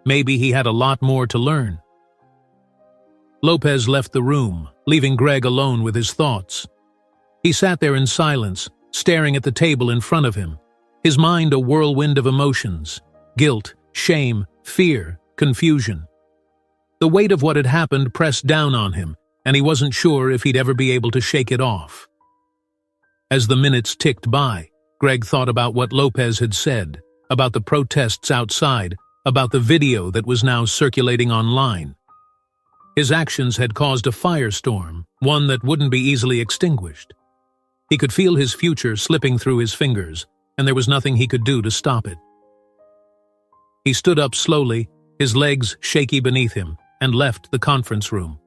Maybe he had a lot more to learn. Lopez left the room, leaving Greg alone with his thoughts. He sat there in silence, staring at the table in front of him, his mind a whirlwind of emotions: guilt, shame, fear, confusion. The weight of what had happened pressed down on him, and he wasn't sure if he'd ever be able to shake it off. As the minutes ticked by, Greg thought about what Lopez had said, about the protests outside, about the video that was now circulating online. His actions had caused a firestorm, one that wouldn't be easily extinguished. He could feel his future slipping through his fingers, and there was nothing he could do to stop it. He stood up slowly, his legs shaky beneath him, and left the conference room.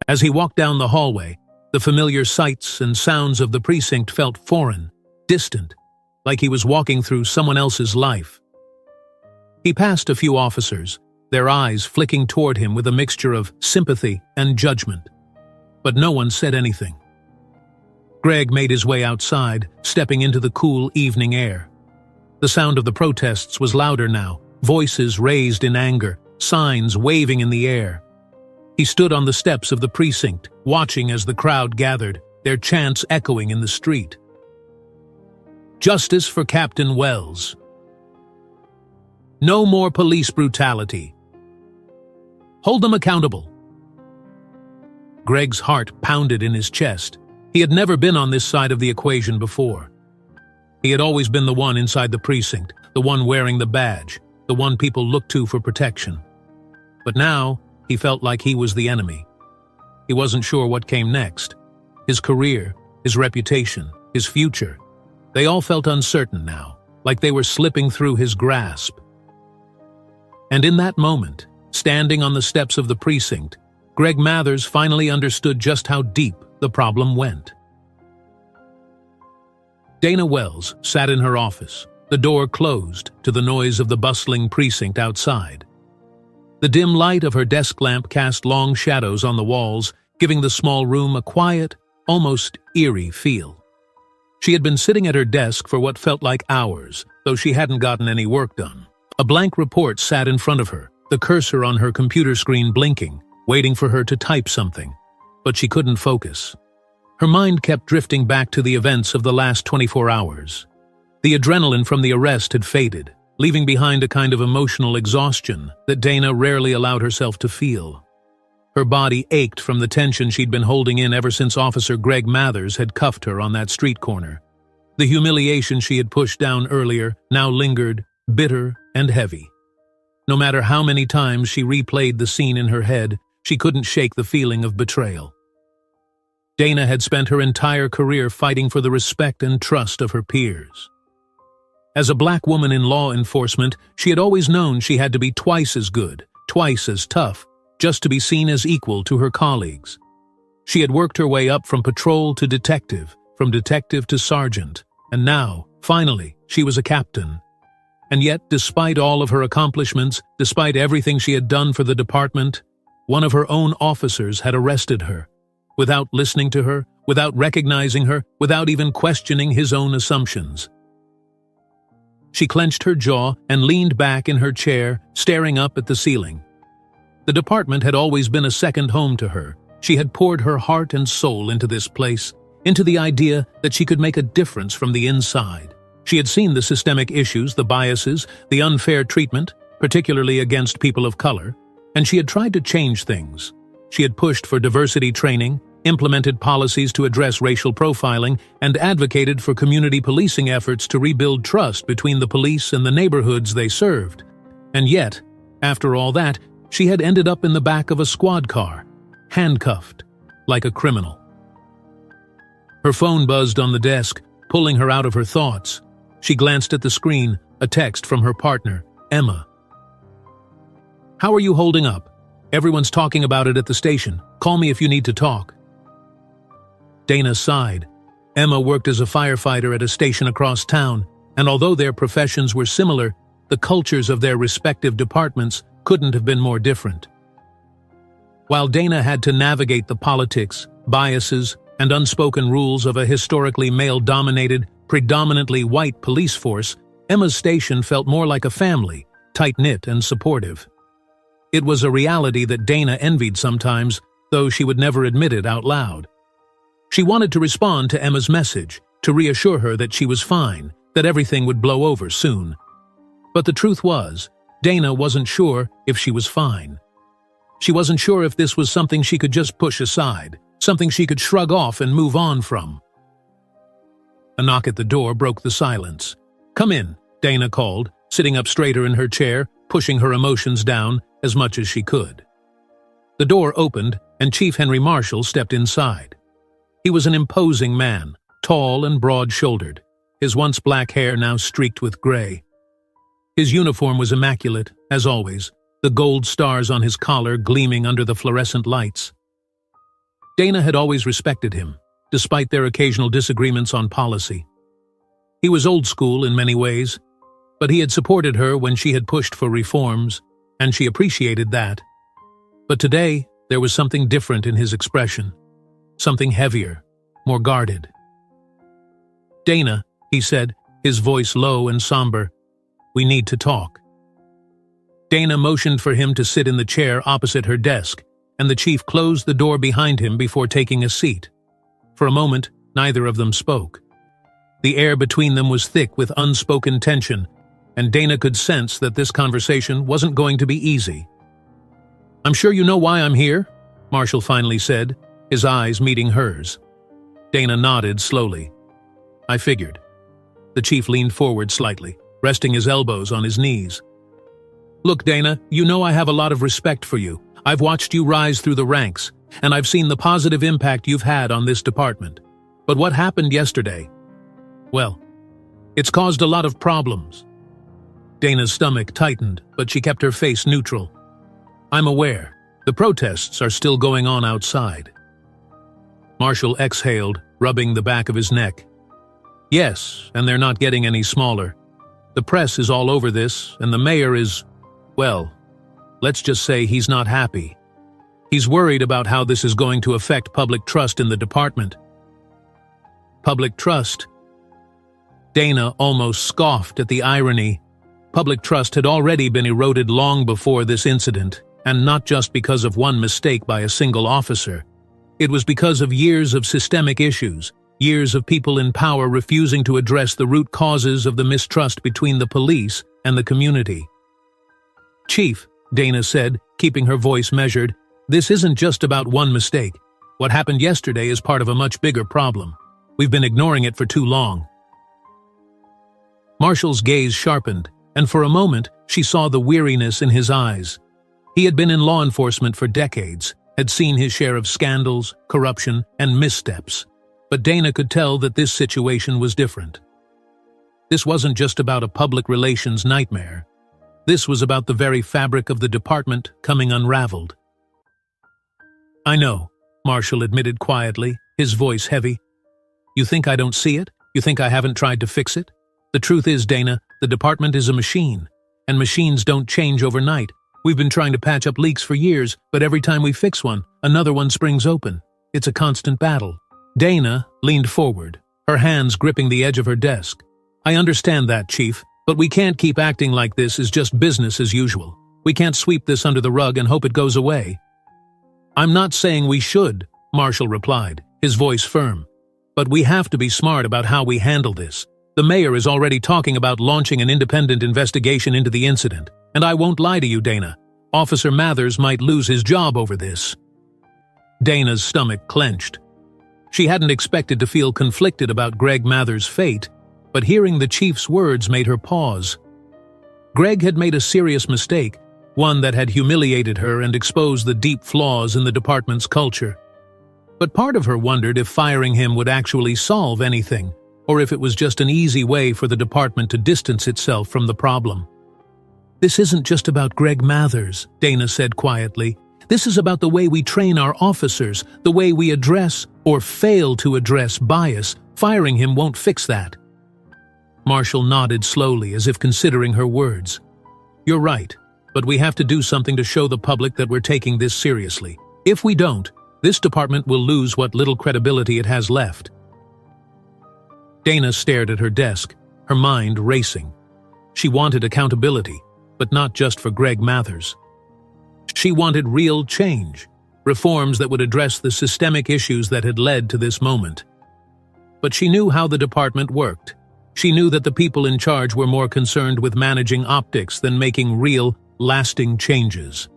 As he walked down the hallway, the familiar sights and sounds of the precinct felt foreign, distant, like he was walking through someone else's life. He passed a few officers, their eyes flicking toward him with a mixture of sympathy and judgment. But no one said anything. Greg made his way outside, stepping into the cool evening air. The sound of the protests was louder now, voices raised in anger, signs waving in the air. He stood on the steps of the precinct, watching as the crowd gathered, their chants echoing in the street. Justice for Captain Wells. No more police brutality. Hold them accountable. Greg's heart pounded in his chest. He had never been on this side of the equation before. He had always been the one inside the precinct, the one wearing the badge, the one people looked to for protection. But now, he felt like he was the enemy. He wasn't sure what came next. His career, his reputation, his future, they all felt uncertain now, like they were slipping through his grasp. And in that moment, standing on the steps of the precinct, Greg Mathers finally understood just how deep the problem went. Dana Wells sat in her office, the door closed to the noise of the bustling precinct outside. The dim light of her desk lamp cast long shadows on the walls, giving the small room a quiet, almost eerie feel. She had been sitting at her desk for what felt like hours, though she hadn't gotten any work done. A blank report sat in front of her, the cursor on her computer screen blinking, waiting for her to type something. But she couldn't focus. Her mind kept drifting back to the events of the last 24 hours. The adrenaline from the arrest had faded, leaving behind a kind of emotional exhaustion that Dana rarely allowed herself to feel. Her body ached from the tension she'd been holding in ever since Officer Greg Mathers had cuffed her on that street corner. The humiliation she had pushed down earlier now lingered, bitter and heavy. No matter how many times she replayed the scene in her head, she couldn't shake the feeling of betrayal. Dana had spent her entire career fighting for the respect and trust of her peers. As a black woman in law enforcement, she had always known she had to be twice as good, twice as tough, just to be seen as equal to her colleagues. She had worked her way up from patrol to detective, from detective to sergeant, and now, finally, she was a captain. And yet, despite all of her accomplishments, despite everything she had done for the department, one of her own officers had arrested her, without listening to her, without recognizing her, without even questioning his own assumptions. She clenched her jaw and leaned back in her chair, staring up at the ceiling. The department had always been a second home to her. She had poured her heart and soul into this place, into the idea that she could make a difference from the inside. She had seen the systemic issues, the biases, the unfair treatment, particularly against people of color, and she had tried to change things. She had pushed for diversity training, implemented policies to address racial profiling, and advocated for community policing efforts to rebuild trust between the police and the neighborhoods they served. And yet, after all that, she had ended up in the back of a squad car, handcuffed, like a criminal. Her phone buzzed on the desk, pulling her out of her thoughts. She glanced at the screen, a text from her partner, Emma. "How are you holding up? Everyone's talking about it at the station. Call me if you need to talk." Dana sighed. Emma worked as a firefighter at a station across town, and although their professions were similar, the cultures of their respective departments couldn't have been more different. While Dana had to navigate the politics, biases, and unspoken rules of a historically male-dominated, predominantly white police force, Emma's station felt more like a family, tight-knit and supportive. It was a reality that Dana envied sometimes, though she would never admit it out loud. She wanted to respond to Emma's message, to reassure her that she was fine, that everything would blow over soon. But the truth was, Dana wasn't sure if she was fine. She wasn't sure if this was something she could just push aside, something she could shrug off and move on from. A knock at the door broke the silence. "Come in," Dana called, sitting up straighter in her chair, pushing her emotions down as much as she could. The door opened, and Chief Henry Marshall stepped inside. He was an imposing man, tall and broad-shouldered, his once black hair now streaked with gray. His uniform was immaculate, as always, the gold stars on his collar gleaming under the fluorescent lights. Dana had always respected him, despite their occasional disagreements on policy. He was old school in many ways, but he had supported her when she had pushed for reforms, and she appreciated that. But today, there was something different in his expression, something heavier, more guarded. "Dana," he said, his voice low and somber, "we need to talk." Dana motioned for him to sit in the chair opposite her desk, and the chief closed the door behind him before taking a seat. For a moment, neither of them spoke. The air between them was thick with unspoken tension, and Dana could sense that this conversation wasn't going to be easy. "I'm sure you know why I'm here," Marshall finally said, his eyes meeting hers. Dana nodded slowly. "I figured." The chief leaned forward slightly, resting his elbows on his knees. "Look, Dana, you know I have a lot of respect for you. I've watched you rise through the ranks, and I've seen the positive impact you've had on this department. But what happened yesterday? Well, it's caused a lot of problems." Dana's stomach tightened, but she kept her face neutral. "I'm aware. The protests are still going on outside." Marshall exhaled, rubbing the back of his neck. "Yes, and they're not getting any smaller. The press is all over this, and the mayor is, well, let's just say he's not happy. He's worried about how this is going to affect public trust in the department." Public trust? Dana almost scoffed at the irony. Public trust had already been eroded long before this incident, and not just because of one mistake by a single officer. It was because of years of systemic issues, years of people in power refusing to address the root causes of the mistrust between the police and the community. "Chief," Dana said, keeping her voice measured, "this isn't just about one mistake. What happened yesterday is part of a much bigger problem. We've been ignoring it for too long." Marshall's gaze sharpened, and for a moment she saw the weariness in his eyes. He had been in law enforcement for decades, had seen his share of scandals, corruption, and missteps. But Dana could tell that this situation was different. This wasn't just about a public relations nightmare. This was about the very fabric of the department coming unraveled. "I know," Marshall admitted quietly, his voice heavy. "You think I don't see it? You think I haven't tried to fix it? The truth is, Dana, the department is a machine, and machines don't change overnight. We've been trying to patch up leaks for years, but every time we fix one, another one springs open. It's a constant battle." Dana leaned forward, her hands gripping the edge of her desk. "I understand that, Chief, but we can't keep acting like this is just business as usual. We can't sweep this under the rug and hope it goes away." "I'm not saying we should," Marshall replied, his voice firm. "But we have to be smart about how we handle this. The mayor is already talking about launching an independent investigation into the incident, and I won't lie to you, Dana. Officer Mathers might lose his job over this." Dana's stomach clenched. She hadn't expected to feel conflicted about Greg Mathers' fate, but hearing the chief's words made her pause. Greg had made a serious mistake, one that had humiliated her and exposed the deep flaws in the department's culture. But part of her wondered if firing him would actually solve anything, or if it was just an easy way for the department to distance itself from the problem. "This isn't just about Greg Mathers," Dana said quietly. "This is about the way we train our officers, the way we address or fail to address bias. Firing him won't fix that." Marshall nodded slowly, as if considering her words. "You're right, but we have to do something to show the public that we're taking this seriously. If we don't, this department will lose what little credibility it has left." Dana stared at her desk, her mind racing. She wanted accountability, but not just for Greg Mathers. She wanted real change, reforms that would address the systemic issues that had led to this moment. But she knew how the department worked. She knew that the people in charge were more concerned with managing optics than making real, lasting changes.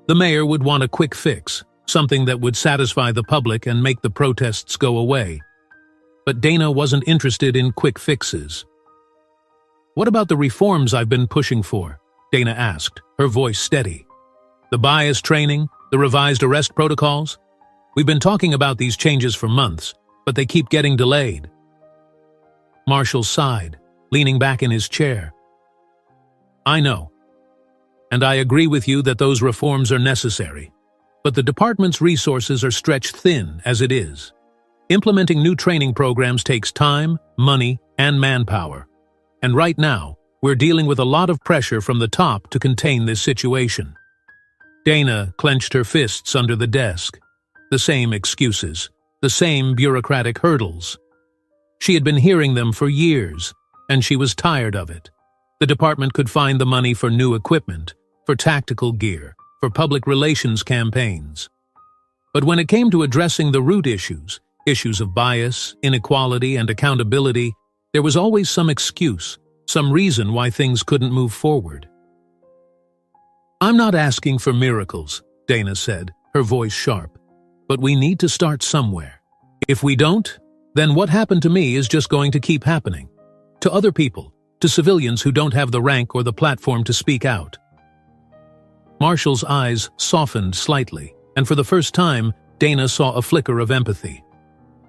The mayor would want a quick fix, something that would satisfy the public and make the protests go away. But Dana wasn't interested in quick fixes. "What about the reforms I've been pushing for?" Dana asked, her voice steady. "The bias training, the revised arrest protocols? We've been talking about these changes for months, but they keep getting delayed." Marshall sighed, leaning back in his chair. "I know. And I agree with you that those reforms are necessary. But the department's resources are stretched thin as it is. Implementing new training programs takes time, money, and manpower. And right now, we're dealing with a lot of pressure from the top to contain this situation." Dana clenched her fists under the desk. The same excuses, the same bureaucratic hurdles. She had been hearing them for years, and she was tired of it. The department could find the money for new equipment, for tactical gear, for public relations campaigns. But when it came to addressing the root issues of bias, inequality, and accountability, there was always some excuse, some reason why things couldn't move forward. "I'm not asking for miracles," Dana said, her voice sharp. "But we need to start somewhere. If we don't, then what happened to me is just going to keep happening. To other people, to civilians who don't have the rank or the platform to speak out." Marshall's eyes softened slightly, and for the first time, Dana saw a flicker of empathy.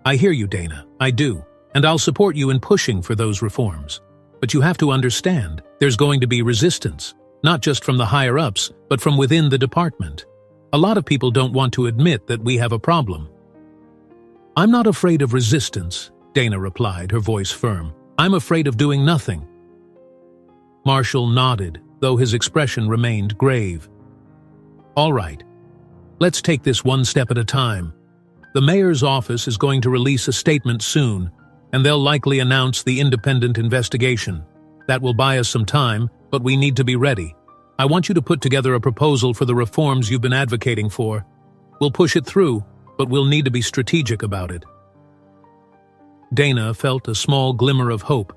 "I hear you, Dana, I do, and I'll support you in pushing for those reforms. But you have to understand, there's going to be resistance, not just from the higher-ups, but from within the department. A lot of people don't want to admit that we have a problem." "I'm not afraid of resistance," Dana replied, her voice firm. "I'm afraid of doing nothing." Marshall nodded, though his expression remained grave. "All right. Let's take this one step at a time. The mayor's office is going to release a statement soon, and they'll likely announce the independent investigation. That will buy us some time, but we need to be ready. I want you to put together a proposal for the reforms you've been advocating for. We'll push it through, but we'll need to be strategic about it." Dana felt a small glimmer of hope,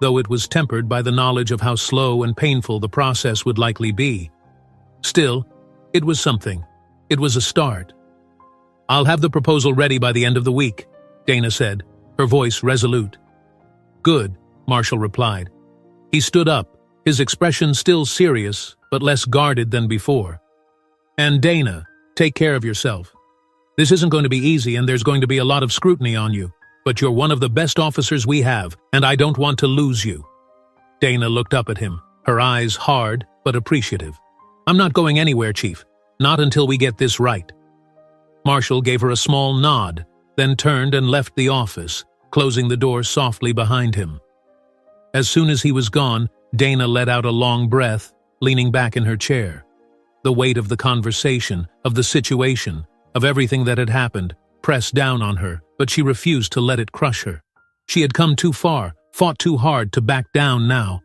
though it was tempered by the knowledge of how slow and painful the process would likely be. Still, it was something. It was a start. "I'll have the proposal ready by the end of the week," Dana said, her voice resolute. "Good," Marshall replied. He stood up, his expression still serious, but less guarded than before. "And Dana, take care of yourself. This isn't going to be easy, and there's going to be a lot of scrutiny on you, but you're one of the best officers we have, and I don't want to lose you." Dana looked up at him, her eyes hard but appreciative. "I'm not going anywhere, Chief. Not until we get this right." Marshall gave her a small nod, then turned and left the office, closing the door softly behind him. As soon as he was gone, Dana let out a long breath, leaning back in her chair. The weight of the conversation, of the situation, of everything that had happened, pressed down on her, but she refused to let it crush her. She had come too far, fought too hard to back down now.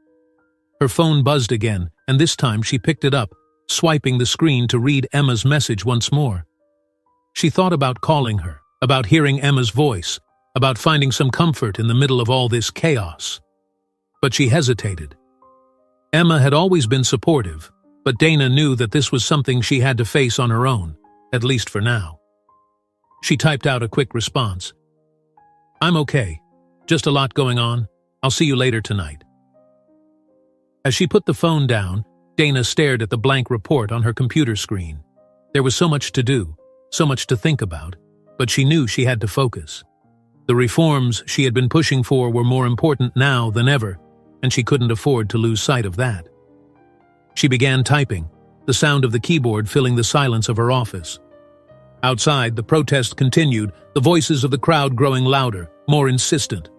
Her phone buzzed again, and this time she picked it up, swiping the screen to read Emma's message once more. She thought about calling her, about hearing Emma's voice, about finding some comfort in the middle of all this chaos. But she hesitated. Emma had always been supportive, but Dana knew that this was something she had to face on her own, at least for now. She typed out a quick response. "I'm okay. Just a lot going on. I'll see you later tonight." As she put the phone down, Dana stared at the blank report on her computer screen. There was so much to do, so much to think about, but she knew she had to focus. The reforms she had been pushing for were more important now than ever, and she couldn't afford to lose sight of that. She began typing, the sound of the keyboard filling the silence of her office. Outside, the protest continued, the voices of the crowd growing louder, more insistent.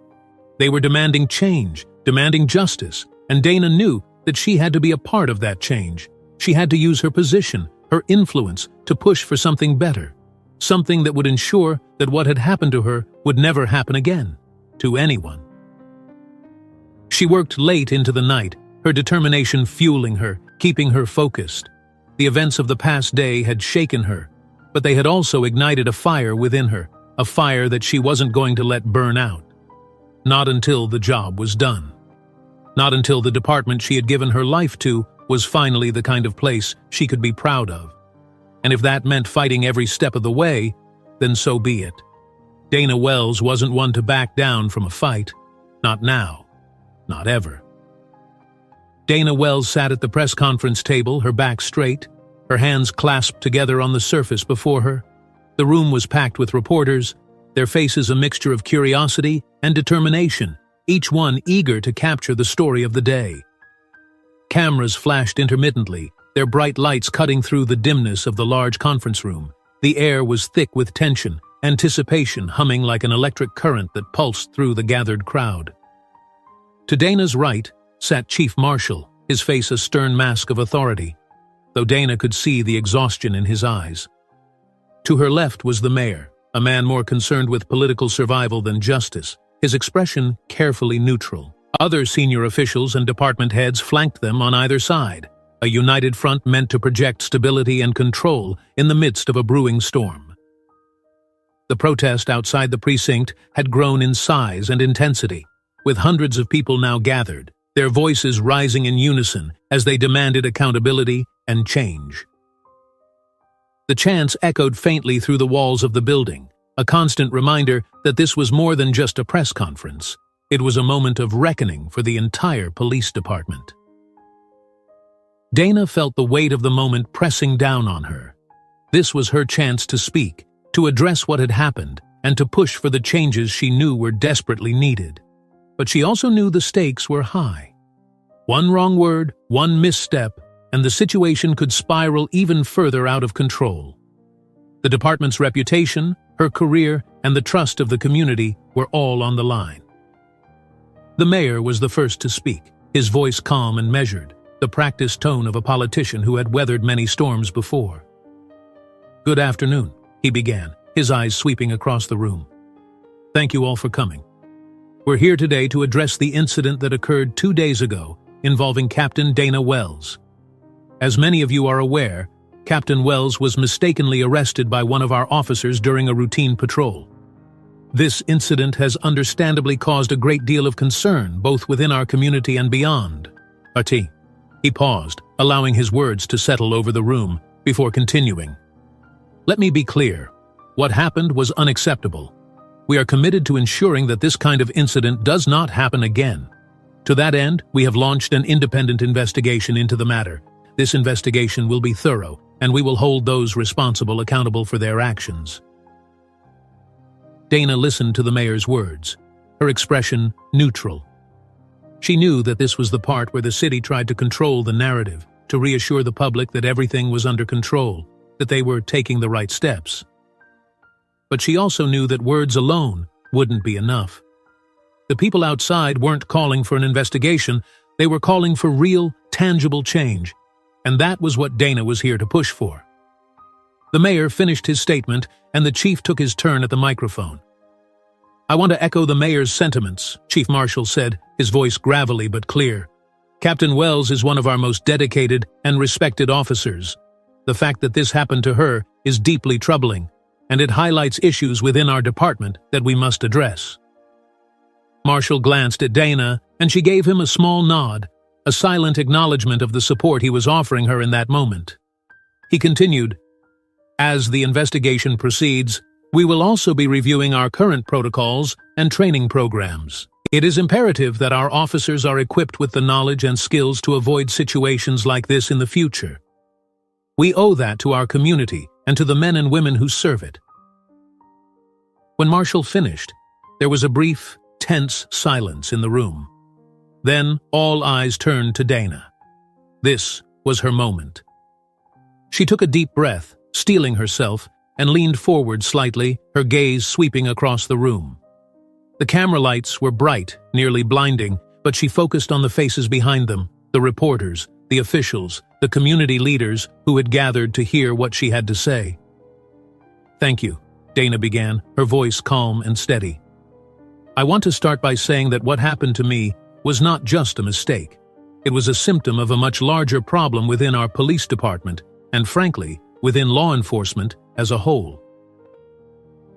They were demanding change, demanding justice, and Dana knew that she had to be a part of that change. She had to use her position, her influence, to push for something better, something that would ensure that what had happened to her would never happen again, to anyone. She worked late into the night, her determination fueling her, keeping her focused. The events of the past day had shaken her, but they had also ignited a fire within her, a fire that she wasn't going to let burn out. Not until the job was done. Not until the department she had given her life to was finally the kind of place she could be proud of. And if that meant fighting every step of the way, then so be it. Dana Wells wasn't one to back down from a fight. Not now. Not ever. Dana Wells sat at the press conference table, her back straight, her hands clasped together on the surface before her. The room was packed with reporters, their faces a mixture of curiosity and determination, each one eager to capture the story of the day. Cameras flashed intermittently, their bright lights cutting through the dimness of the large conference room. The air was thick with tension, anticipation humming like an electric current that pulsed through the gathered crowd. To Dana's right sat Chief Marshall, his face a stern mask of authority, though Dana could see the exhaustion in his eyes. To her left was the mayor, a man more concerned with political survival than justice, his expression carefully neutral. Other senior officials and department heads flanked them on either side, a united front meant to project stability and control in the midst of a brewing storm. The protest outside the precinct had grown in size and intensity, with hundreds of people now gathered, their voices rising in unison as they demanded accountability and change. The chants echoed faintly through the walls of the building, a constant reminder that this was more than just a press conference. It was a moment of reckoning for the entire police department. Dana felt the weight of the moment pressing down on her. This was her chance to speak, to address what had happened, and to push for the changes she knew were desperately needed. But she also knew the stakes were high. One wrong word, one misstep, and the situation could spiral even further out of control. The department's reputation, her career, and the trust of the community were all on the line. The mayor was the first to speak, his voice calm and measured, the practiced tone of a politician who had weathered many storms before. "Good afternoon," he began, his eyes sweeping across the room. "Thank you all for coming. We're here today to address the incident that occurred 2 days ago involving Captain Dana Wells. As many of you are aware, Captain Wells was mistakenly arrested by one of our officers during a routine patrol. This incident has understandably caused a great deal of concern, both within our community and beyond. Ati. He paused, allowing his words to settle over the room, before continuing. Let me be clear. What happened was unacceptable. We are committed to ensuring that this kind of incident does not happen again. To that end, we have launched an independent investigation into the matter. This investigation will be thorough, and we will hold those responsible accountable for their actions. Dana listened to the mayor's words, her expression neutral. She knew that this was the part where the city tried to control the narrative, to reassure the public that everything was under control, that they were taking the right steps. But she also knew that words alone wouldn't be enough. The people outside weren't calling for an investigation, they were calling for real, tangible change, and that was what Dana was here to push for. The mayor finished his statement, and the chief took his turn at the microphone. I want to echo the mayor's sentiments, Chief Marshal said, his voice gravelly but clear. Captain Wells is one of our most dedicated and respected officers. The fact that this happened to her is deeply troubling, and it highlights issues within our department that we must address. Marshal glanced at Dana, and she gave him a small nod, a silent acknowledgement of the support he was offering her in that moment. He continued, as the investigation proceeds, we will also be reviewing our current protocols and training programs. It is imperative that our officers are equipped with the knowledge and skills to avoid situations like this in the future. We owe that to our community and to the men and women who serve it. When Marshall finished, there was a brief, tense silence in the room. Then all eyes turned to Dana. This was her moment. She took a deep breath, steeling herself, and leaned forward slightly, her gaze sweeping across the room. The camera lights were bright, nearly blinding, but she focused on the faces behind them, the reporters, the officials, the community leaders who had gathered to hear what she had to say. Thank you, Dana began, her voice calm and steady. I want to start by saying that what happened to me was not just a mistake. It was a symptom of a much larger problem within our police department, and frankly, within law enforcement as a whole.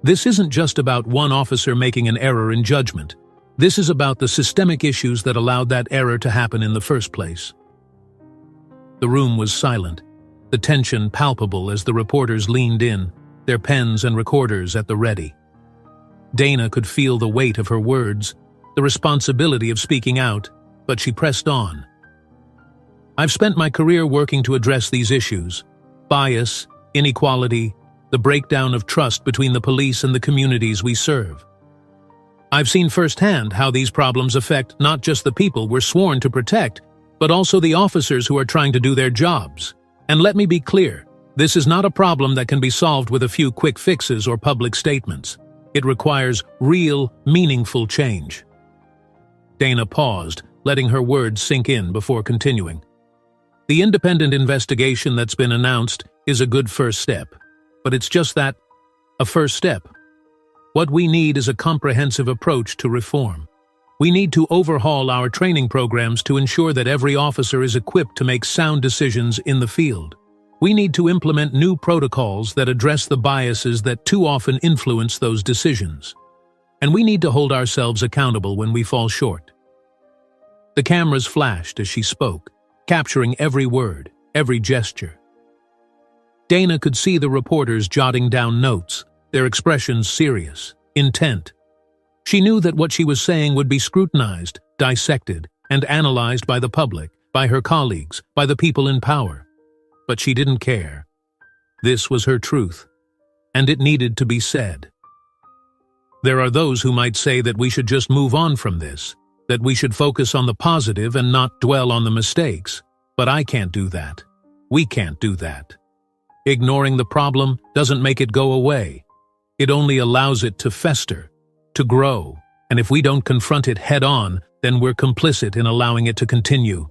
This isn't just about one officer making an error in judgment. This is about the systemic issues that allowed that error to happen in the first place. The room was silent, the tension palpable as the reporters leaned in, their pens and recorders at the ready. Dana could feel the weight of her words, the responsibility of speaking out, but she pressed on. I've spent my career working to address these issues: bias, inequality, the breakdown of trust between the police and the communities we serve. I've seen firsthand how these problems affect not just the people we're sworn to protect, but also the officers who are trying to do their jobs. And let me be clear, this is not a problem that can be solved with a few quick fixes or public statements. It requires real, meaningful change. Dana paused, letting her words sink in before continuing. The independent investigation that's been announced is a good first step, but it's just that, a first step. What we need is a comprehensive approach to reform. We need to overhaul our training programs to ensure that every officer is equipped to make sound decisions in the field. We need to implement new protocols that address the biases that too often influence those decisions. And we need to hold ourselves accountable when we fall short. The cameras flashed as she spoke, capturing every word, every gesture. Dana could see the reporters jotting down notes, their expressions serious, intent. She knew that what she was saying would be scrutinized, dissected, and analyzed by the public, by her colleagues, by the people in power. But she didn't care. This was her truth, and it needed to be said. There are those who might say that we should just move on from this, that we should focus on the positive and not dwell on the mistakes. But I can't do that. We can't do that. Ignoring the problem doesn't make it go away. It only allows it to fester, to grow, and if we don't confront it head-on, then we're complicit in allowing it to continue.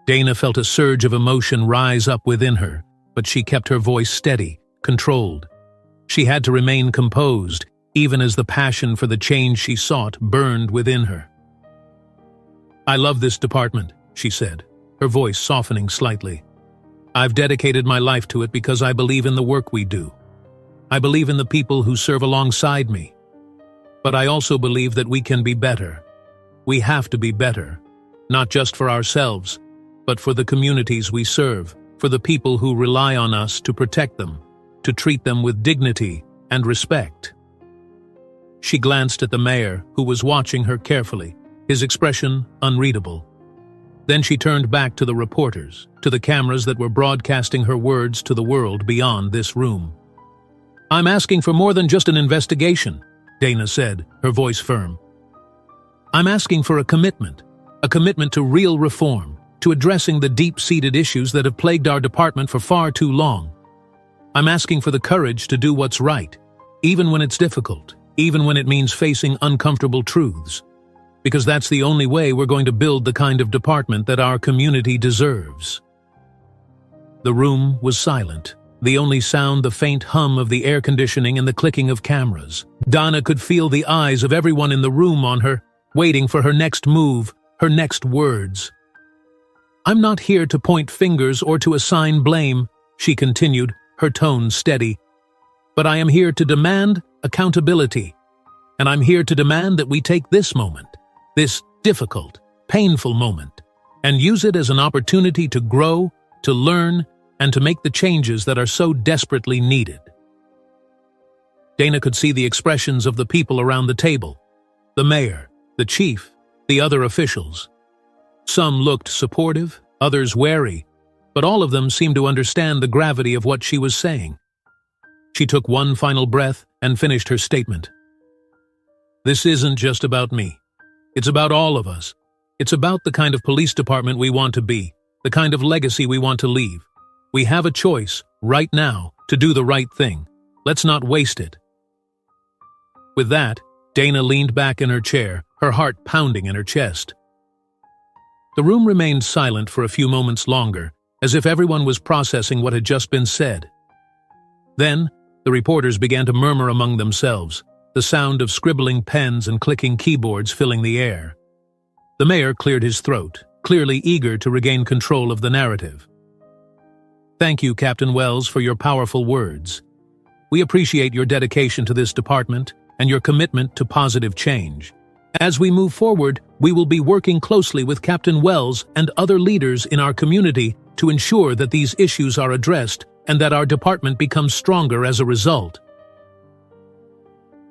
Dana felt a surge of emotion rise up within her, but she kept her voice steady, controlled. She had to remain composed, even as the passion for the change she sought burned within her. "I love this department," she said, her voice softening slightly. "I've dedicated my life to it because I believe in the work we do. I believe in the people who serve alongside me. But I also believe that we can be better. We have to be better, not just for ourselves, but for the communities we serve, for the people who rely on us to protect them, to treat them with dignity and respect." She glanced at the mayor, who was watching her carefully, his expression unreadable. Then she turned back to the reporters, to the cameras that were broadcasting her words to the world beyond this room. "I'm asking for more than just an investigation," Dana said, her voice firm. "I'm asking for a commitment to real reform, to addressing the deep-seated issues that have plagued our department for far too long. I'm asking for the courage to do what's right, even when it's difficult, even when it means facing uncomfortable truths, because that's the only way we're going to build the kind of department that our community deserves." The room was silent, the only sound the faint hum of the air conditioning and the clicking of cameras. Dana could feel the eyes of everyone in the room on her, waiting for her next move, her next words. "I'm not here to point fingers or to assign blame," she continued, her tone steady. "But I am here to demand accountability. And I'm here to demand that we take this moment, this difficult, painful moment, and use it as an opportunity to grow, to learn, and to make the changes that are so desperately needed." Dana could see the expressions of the people around the table, the mayor, the chief, the other officials. Some looked supportive, others wary, but all of them seemed to understand the gravity of what she was saying. She took one final breath and finished her statement. "This isn't just about me. It's about all of us. It's about the kind of police department we want to be, the kind of legacy we want to leave. We have a choice, right now, to do the right thing. Let's not waste it." With that, Dana leaned back in her chair, her heart pounding in her chest. The room remained silent for a few moments longer, as if everyone was processing what had just been said. Then, the reporters began to murmur among themselves, the sound of scribbling pens and clicking keyboards filling the air. The mayor cleared his throat, clearly eager to regain control of the narrative. "Thank you, Captain Wells, for your powerful words. We appreciate your dedication to this department and your commitment to positive change. As we move forward, we will be working closely with Captain Wells and other leaders in our community to ensure that these issues are addressed and that our department becomes stronger as a result."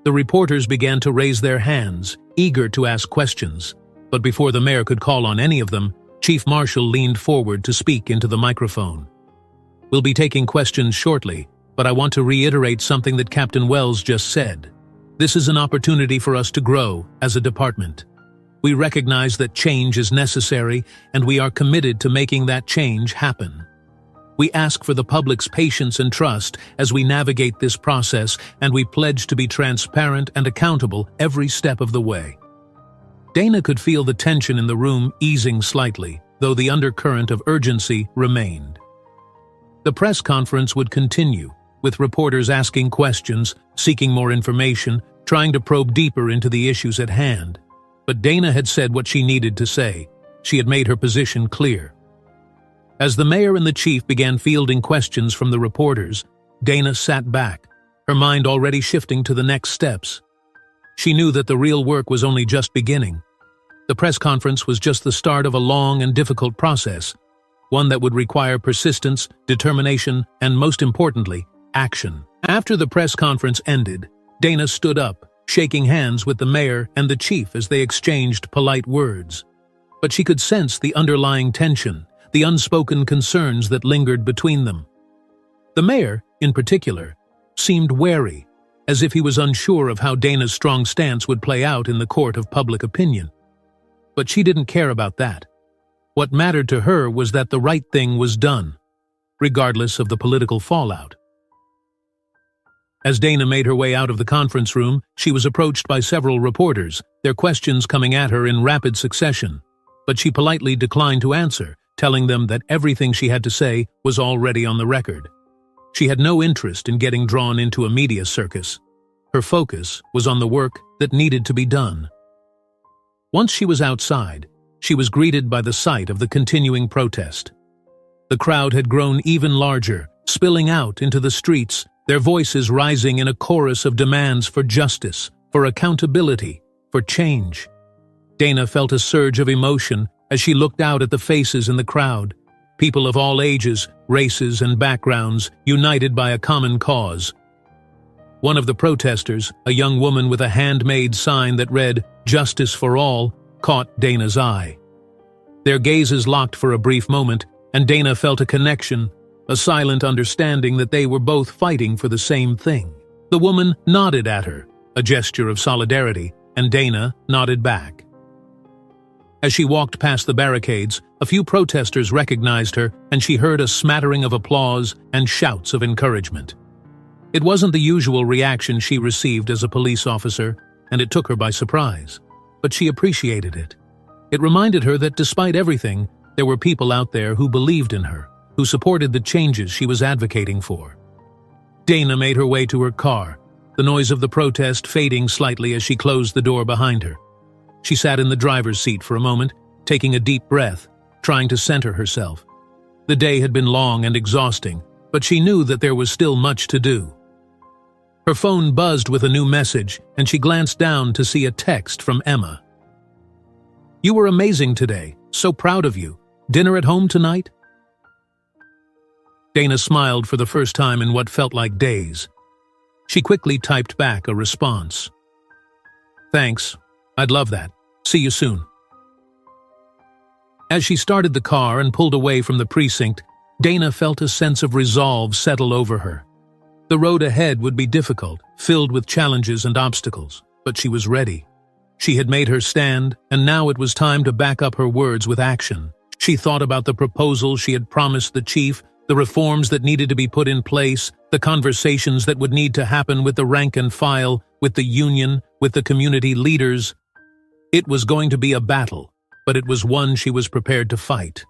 The reporters began to raise their hands, eager to ask questions, but before the mayor could call on any of them, Chief Marshal leaned forward to speak into the microphone. "We'll be taking questions shortly, but I want to reiterate something that Captain Wells just said. This is an opportunity for us to grow as a department. We recognize that change is necessary, and we are committed to making that change happen. We ask for the public's patience and trust as we navigate this process, and we pledge to be transparent and accountable every step of the way." Dana could feel the tension in the room easing slightly, though the undercurrent of urgency remained. The press conference would continue, with reporters asking questions, seeking more information, trying to probe deeper into the issues at hand. But Dana had said what she needed to say. She had made her position clear. As the mayor and the chief began fielding questions from the reporters, Dana sat back, her mind already shifting to the next steps. She knew that the real work was only just beginning. The press conference was just the start of a long and difficult process, one that would require persistence, determination, and most importantly, action. After the press conference ended, Dana stood up, shaking hands with the mayor and the chief as they exchanged polite words. But she could sense the underlying tension, the unspoken concerns that lingered between them. The mayor, in particular, seemed wary, as if he was unsure of how Dana's strong stance would play out in the court of public opinion. But she didn't care about that. What mattered to her was that the right thing was done, regardless of the political fallout. As Dana made her way out of the conference room, she was approached by several reporters, their questions coming at her in rapid succession. But she politely declined to answer, telling them that everything she had to say was already on the record. She had no interest in getting drawn into a media circus. Her focus was on the work that needed to be done. Once she was outside, she was greeted by the sight of the continuing protest. The crowd had grown even larger, spilling out into the streets, their voices rising in a chorus of demands for justice, for accountability, for change. Dana felt a surge of emotion as she looked out at the faces in the crowd, people of all ages, races, and backgrounds, united by a common cause. One of the protesters, a young woman with a handmade sign that read, "Justice for All," caught Dana's eye. Their gazes locked for a brief moment, and Dana felt a connection, a silent understanding that they were both fighting for the same thing. The woman nodded at her, a gesture of solidarity, and Dana nodded back. As she walked past the barricades, a few protesters recognized her, and she heard a smattering of applause and shouts of encouragement. It wasn't the usual reaction she received as a police officer, and it took her by surprise. But she appreciated it. It reminded her that despite everything, there were people out there who believed in her, who supported the changes she was advocating for. Dana made her way to her car, the noise of the protest fading slightly as she closed the door behind her. She sat in the driver's seat for a moment, taking a deep breath, trying to center herself. The day had been long and exhausting, but she knew that there was still much to do. Her phone buzzed with a new message, and she glanced down to see a text from Emma. "You were amazing today. So proud of you. Dinner at home tonight?" Dana smiled for the first time in what felt like days. She quickly typed back a response. "Thanks. I'd love that. See you soon." As she started the car and pulled away from the precinct, Dana felt a sense of resolve settle over her. The road ahead would be difficult, filled with challenges and obstacles, but she was ready. She had made her stand, and now it was time to back up her words with action. She thought about the proposal she had promised the chief, the reforms that needed to be put in place, the conversations that would need to happen with the rank and file, with the union, with the community leaders. It was going to be a battle, but it was one she was prepared to fight.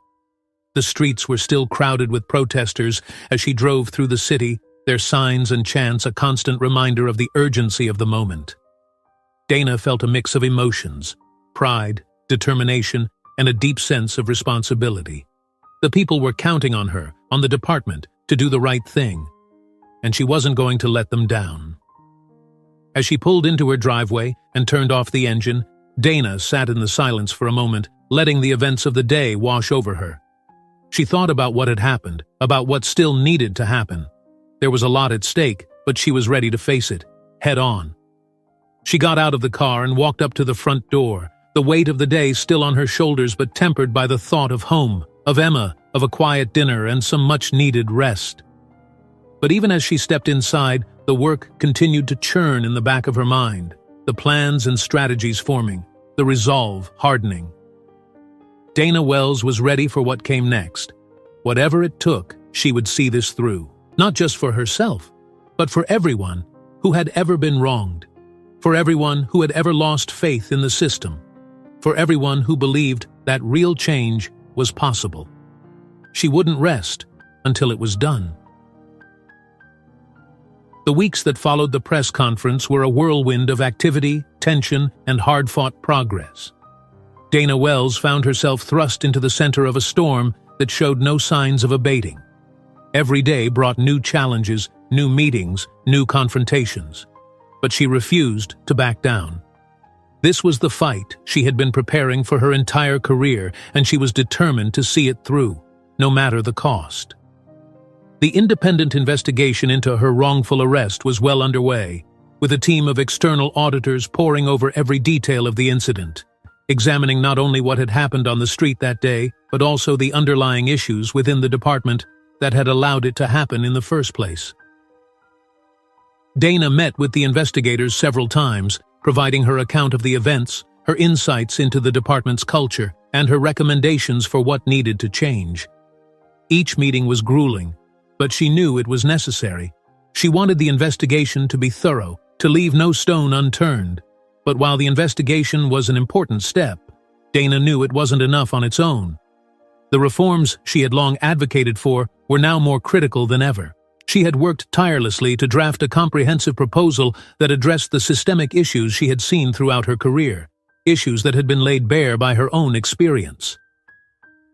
The streets were still crowded with protesters as she drove through the city, their signs and chants a constant reminder of the urgency of the moment. Dana felt a mix of emotions, pride, determination, and a deep sense of responsibility. The people were counting on her, on the department, to do the right thing, and she wasn't going to let them down. As she pulled into her driveway and turned off the engine, Dana sat in the silence for a moment, letting the events of the day wash over her. She thought about what had happened, about what still needed to happen. There was a lot at stake, but she was ready to face it, head on. She got out of the car and walked up to the front door, the weight of the day still on her shoulders but tempered by the thought of home, of Emma, of a quiet dinner and some much-needed rest. But even as she stepped inside, the work continued to churn in the back of her mind, the plans and strategies forming, the resolve hardening. Dana Wells was ready for what came next. Whatever it took, she would see this through, not just for herself, but for everyone who had ever been wronged, for everyone who had ever lost faith in the system, for everyone who believed that real change was possible. She wouldn't rest until it was done. The weeks that followed the press conference were a whirlwind of activity, tension, and hard-fought progress. Dana Wells found herself thrust into the center of a storm that showed no signs of abating. Every day brought new challenges, new meetings, new confrontations. But she refused to back down. This was the fight she had been preparing for her entire career, and she was determined to see it through, no matter the cost. The independent investigation into her wrongful arrest was well underway, with a team of external auditors poring over every detail of the incident, examining not only what had happened on the street that day, but also the underlying issues within the department that had allowed it to happen in the first place. Dana met with the investigators several times, providing her account of the events, her insights into the department's culture, and her recommendations for what needed to change. Each meeting was grueling, but she knew it was necessary. She wanted the investigation to be thorough, to leave no stone unturned. But while the investigation was an important step, Dana knew it wasn't enough on its own. The reforms she had long advocated for were now more critical than ever. She had worked tirelessly to draft a comprehensive proposal that addressed the systemic issues she had seen throughout her career. issues that had been laid bare by her own experience.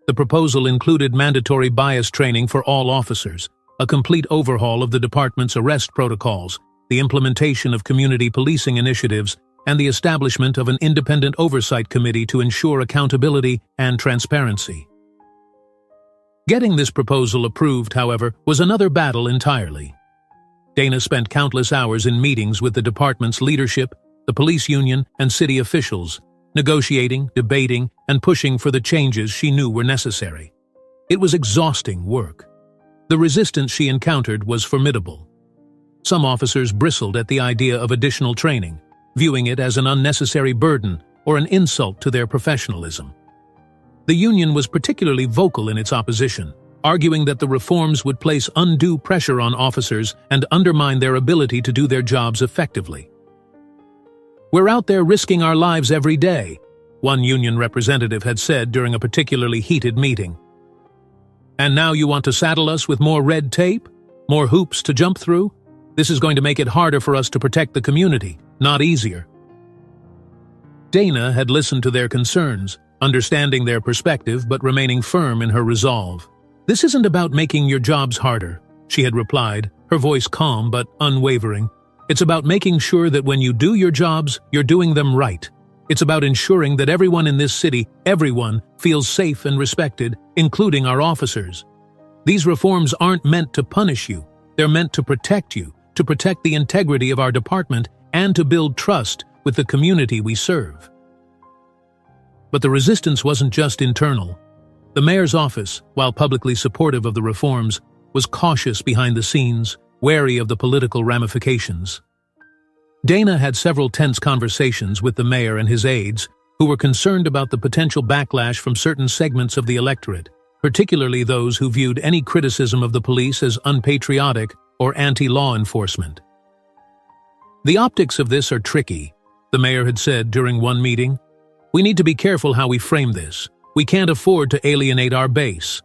The proposal included mandatory bias training for all officers, a complete overhaul of the department's arrest protocols, the implementation of community policing initiatives, and the establishment of an independent oversight committee to ensure accountability and transparency. Getting this proposal approved, however, was another battle entirely. Dana spent countless hours in meetings with the department's leadership, the police union, and city officials, negotiating, debating, and pushing for the changes she knew were necessary. It was exhausting work. The resistance she encountered was formidable. Some officers bristled at the idea of additional training, viewing it as an unnecessary burden or an insult to their professionalism. The union was particularly vocal in its opposition, arguing that the reforms would place undue pressure on officers and undermine their ability to do their jobs effectively. "We're out there risking our lives every day," one union representative had said during a particularly heated meeting. "And now you want to saddle us with more red tape? More hoops to jump through? This is going to make it harder for us to protect the community, not easier." Dana had listened to their concerns, understanding their perspective but remaining firm in her resolve. "This isn't about making your jobs harder," she had replied, her voice calm but unwavering. "It's about making sure that when you do your jobs, you're doing them right. It's about ensuring that everyone in this city, everyone, feels safe and respected, including our officers. These reforms aren't meant to punish you. They're meant to protect you, to protect the integrity of our department, and to build trust with the community we serve." But the resistance wasn't just internal. The mayor's office, while publicly supportive of the reforms, was cautious behind the scenes, wary of the political ramifications. Dana had several tense conversations with the mayor and his aides, who were concerned about the potential backlash from certain segments of the electorate, particularly those who viewed any criticism of the police as unpatriotic or anti-law enforcement. "The optics of this are tricky," the mayor had said during one meeting. "We need to be careful how we frame this. We can't afford to alienate our base."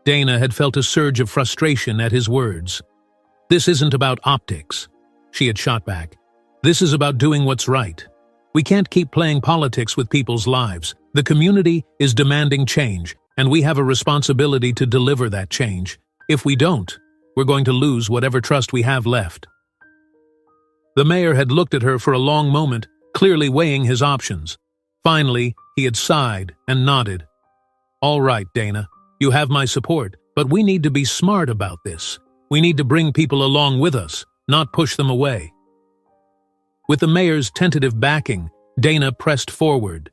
Dana had felt a surge of frustration at his words. "This isn't about optics," she had shot back. "This is about doing what's right. We can't keep playing politics with people's lives. The community is demanding change, and we have a responsibility to deliver that change. If we don't, we're going to lose whatever trust we have left." The mayor had looked at her for a long moment, clearly weighing his options. Finally, he had sighed and nodded. "All right, Dana, you have my support, but we need to be smart about this. We need to bring people along with us, not push them away." With the mayor's tentative backing, Dana pressed forward.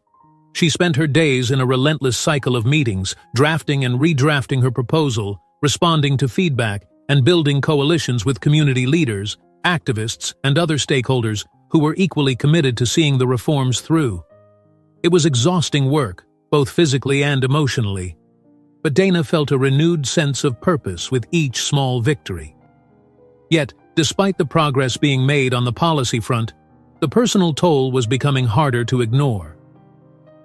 She spent her days in a relentless cycle of meetings, drafting and redrafting her proposal, responding to feedback, and building coalitions with community leaders, activists, and other stakeholders who were equally committed to seeing the reforms through. It was exhausting work, both physically and emotionally, but Dana felt a renewed sense of purpose with each small victory. Yet, despite the progress being made on the policy front, the personal toll was becoming harder to ignore.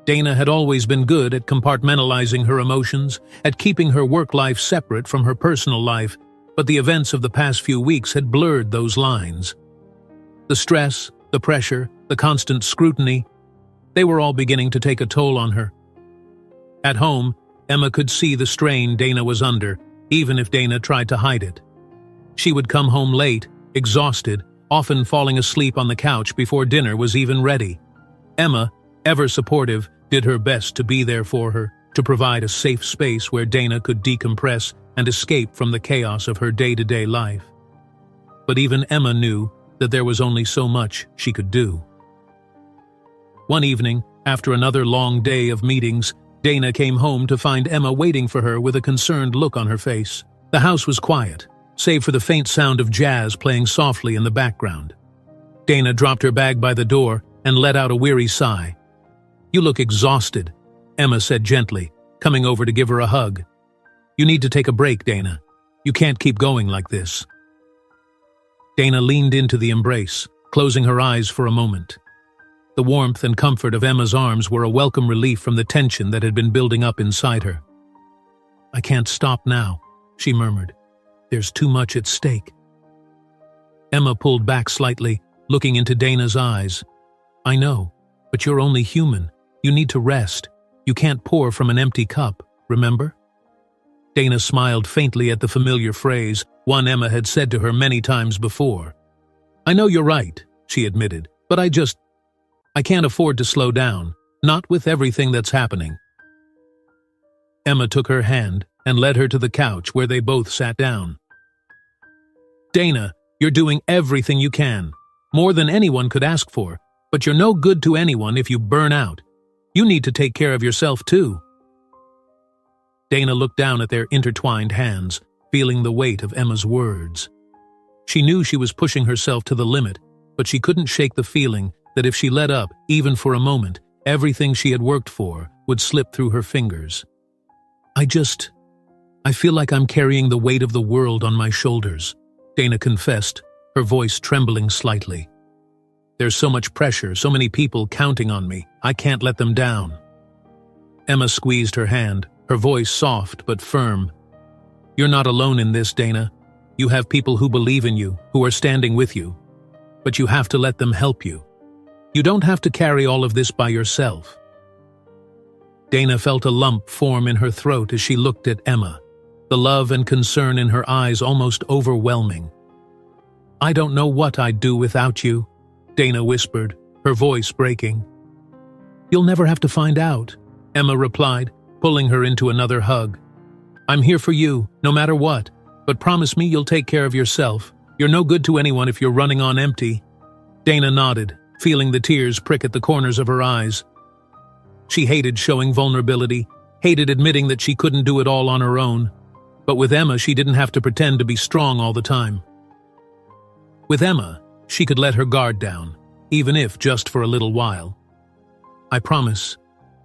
Dana had always been good at compartmentalizing her emotions, at keeping her work life separate from her personal life, but the events of the past few weeks had blurred those lines. The stress, the pressure, the constant scrutiny, they were all beginning to take a toll on her. At home, Emma could see the strain Dana was under, even if Dana tried to hide it. She would come home late, exhausted, often falling asleep on the couch before dinner was even ready. Emma, ever supportive, did her best to be there for her, to provide a safe space where Dana could decompress and escape from the chaos of her day-to-day life. But even Emma knew that there was only so much she could do. One evening, after another long day of meetings, Dana came home to find Emma waiting for her with a concerned look on her face. The house was quiet, save for the faint sound of jazz playing softly in the background. Dana dropped her bag by the door and let out a weary sigh. "You look exhausted," Emma said gently, coming over to give her a hug. "You need to take a break, Dana. You can't keep going like this." Dana leaned into the embrace, closing her eyes for a moment. The warmth and comfort of Emma's arms were a welcome relief from the tension that had been building up inside her. "I can't stop now," she murmured. "There's too much at stake." Emma pulled back slightly, looking into Dana's eyes. "I know. But you're only human. You need to rest. You can't pour from an empty cup, remember? Dana smiled faintly at the familiar phrase, one Emma had said to her many times before. I know you're right, she admitted, but I can't afford to slow down, not with everything that's happening. Emma took her hand and led her to the couch where they both sat down. Dana, you're doing everything you can, more than anyone could ask for, but you're no good to anyone if you burn out. You need to take care of yourself too. Dana looked down at their intertwined hands, feeling the weight of Emma's words. She knew she was pushing herself to the limit, but she couldn't shake the feeling that if she let up, even for a moment, everything she had worked for would slip through her fingers. I feel like I'm carrying the weight of the world on my shoulders, Dana confessed, her voice trembling slightly. There's so much pressure, so many people counting on me. I can't let them down. Emma squeezed her hand, her voice soft but firm. You're not alone in this, Dana. You have people who believe in you, who are standing with you. But you have to let them help you. You don't have to carry all of this by yourself. Dana felt a lump form in her throat as she looked at Emma, the love and concern in her eyes almost overwhelming. I don't know what I'd do without you, Dana whispered, her voice breaking. You'll never have to find out, Emma replied, pulling her into another hug. I'm here for you, no matter what, but promise me you'll take care of yourself. You're no good to anyone if you're running on empty. Dana nodded, feeling the tears prick at the corners of her eyes. She hated showing vulnerability, hated admitting that she couldn't do it all on her own. But with Emma, she didn't have to pretend to be strong all the time. With Emma, she could let her guard down, even if just for a little while. I promise,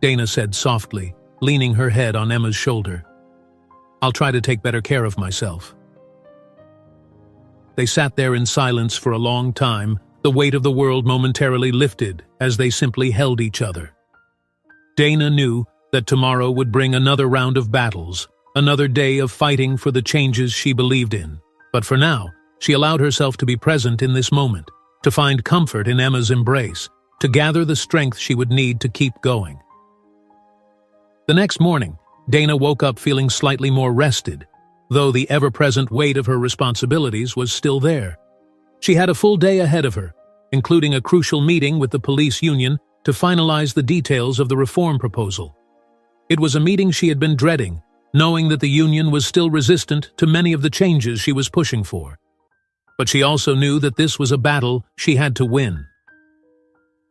Dana said softly, leaning her head on Emma's shoulder. I'll try to take better care of myself. They sat there in silence for a long time, the weight of the world momentarily lifted as they simply held each other. Dana knew that tomorrow would bring another round of battles, another day of fighting for the changes she believed in. But for now, she allowed herself to be present in this moment, to find comfort in Emma's embrace, to gather the strength she would need to keep going. The next morning, Dana woke up feeling slightly more rested, though the ever-present weight of her responsibilities was still there. She had a full day ahead of her, including a crucial meeting with the police union to finalize the details of the reform proposal. It was a meeting she had been dreading, knowing that the union was still resistant to many of the changes she was pushing for. But she also knew that this was a battle she had to win.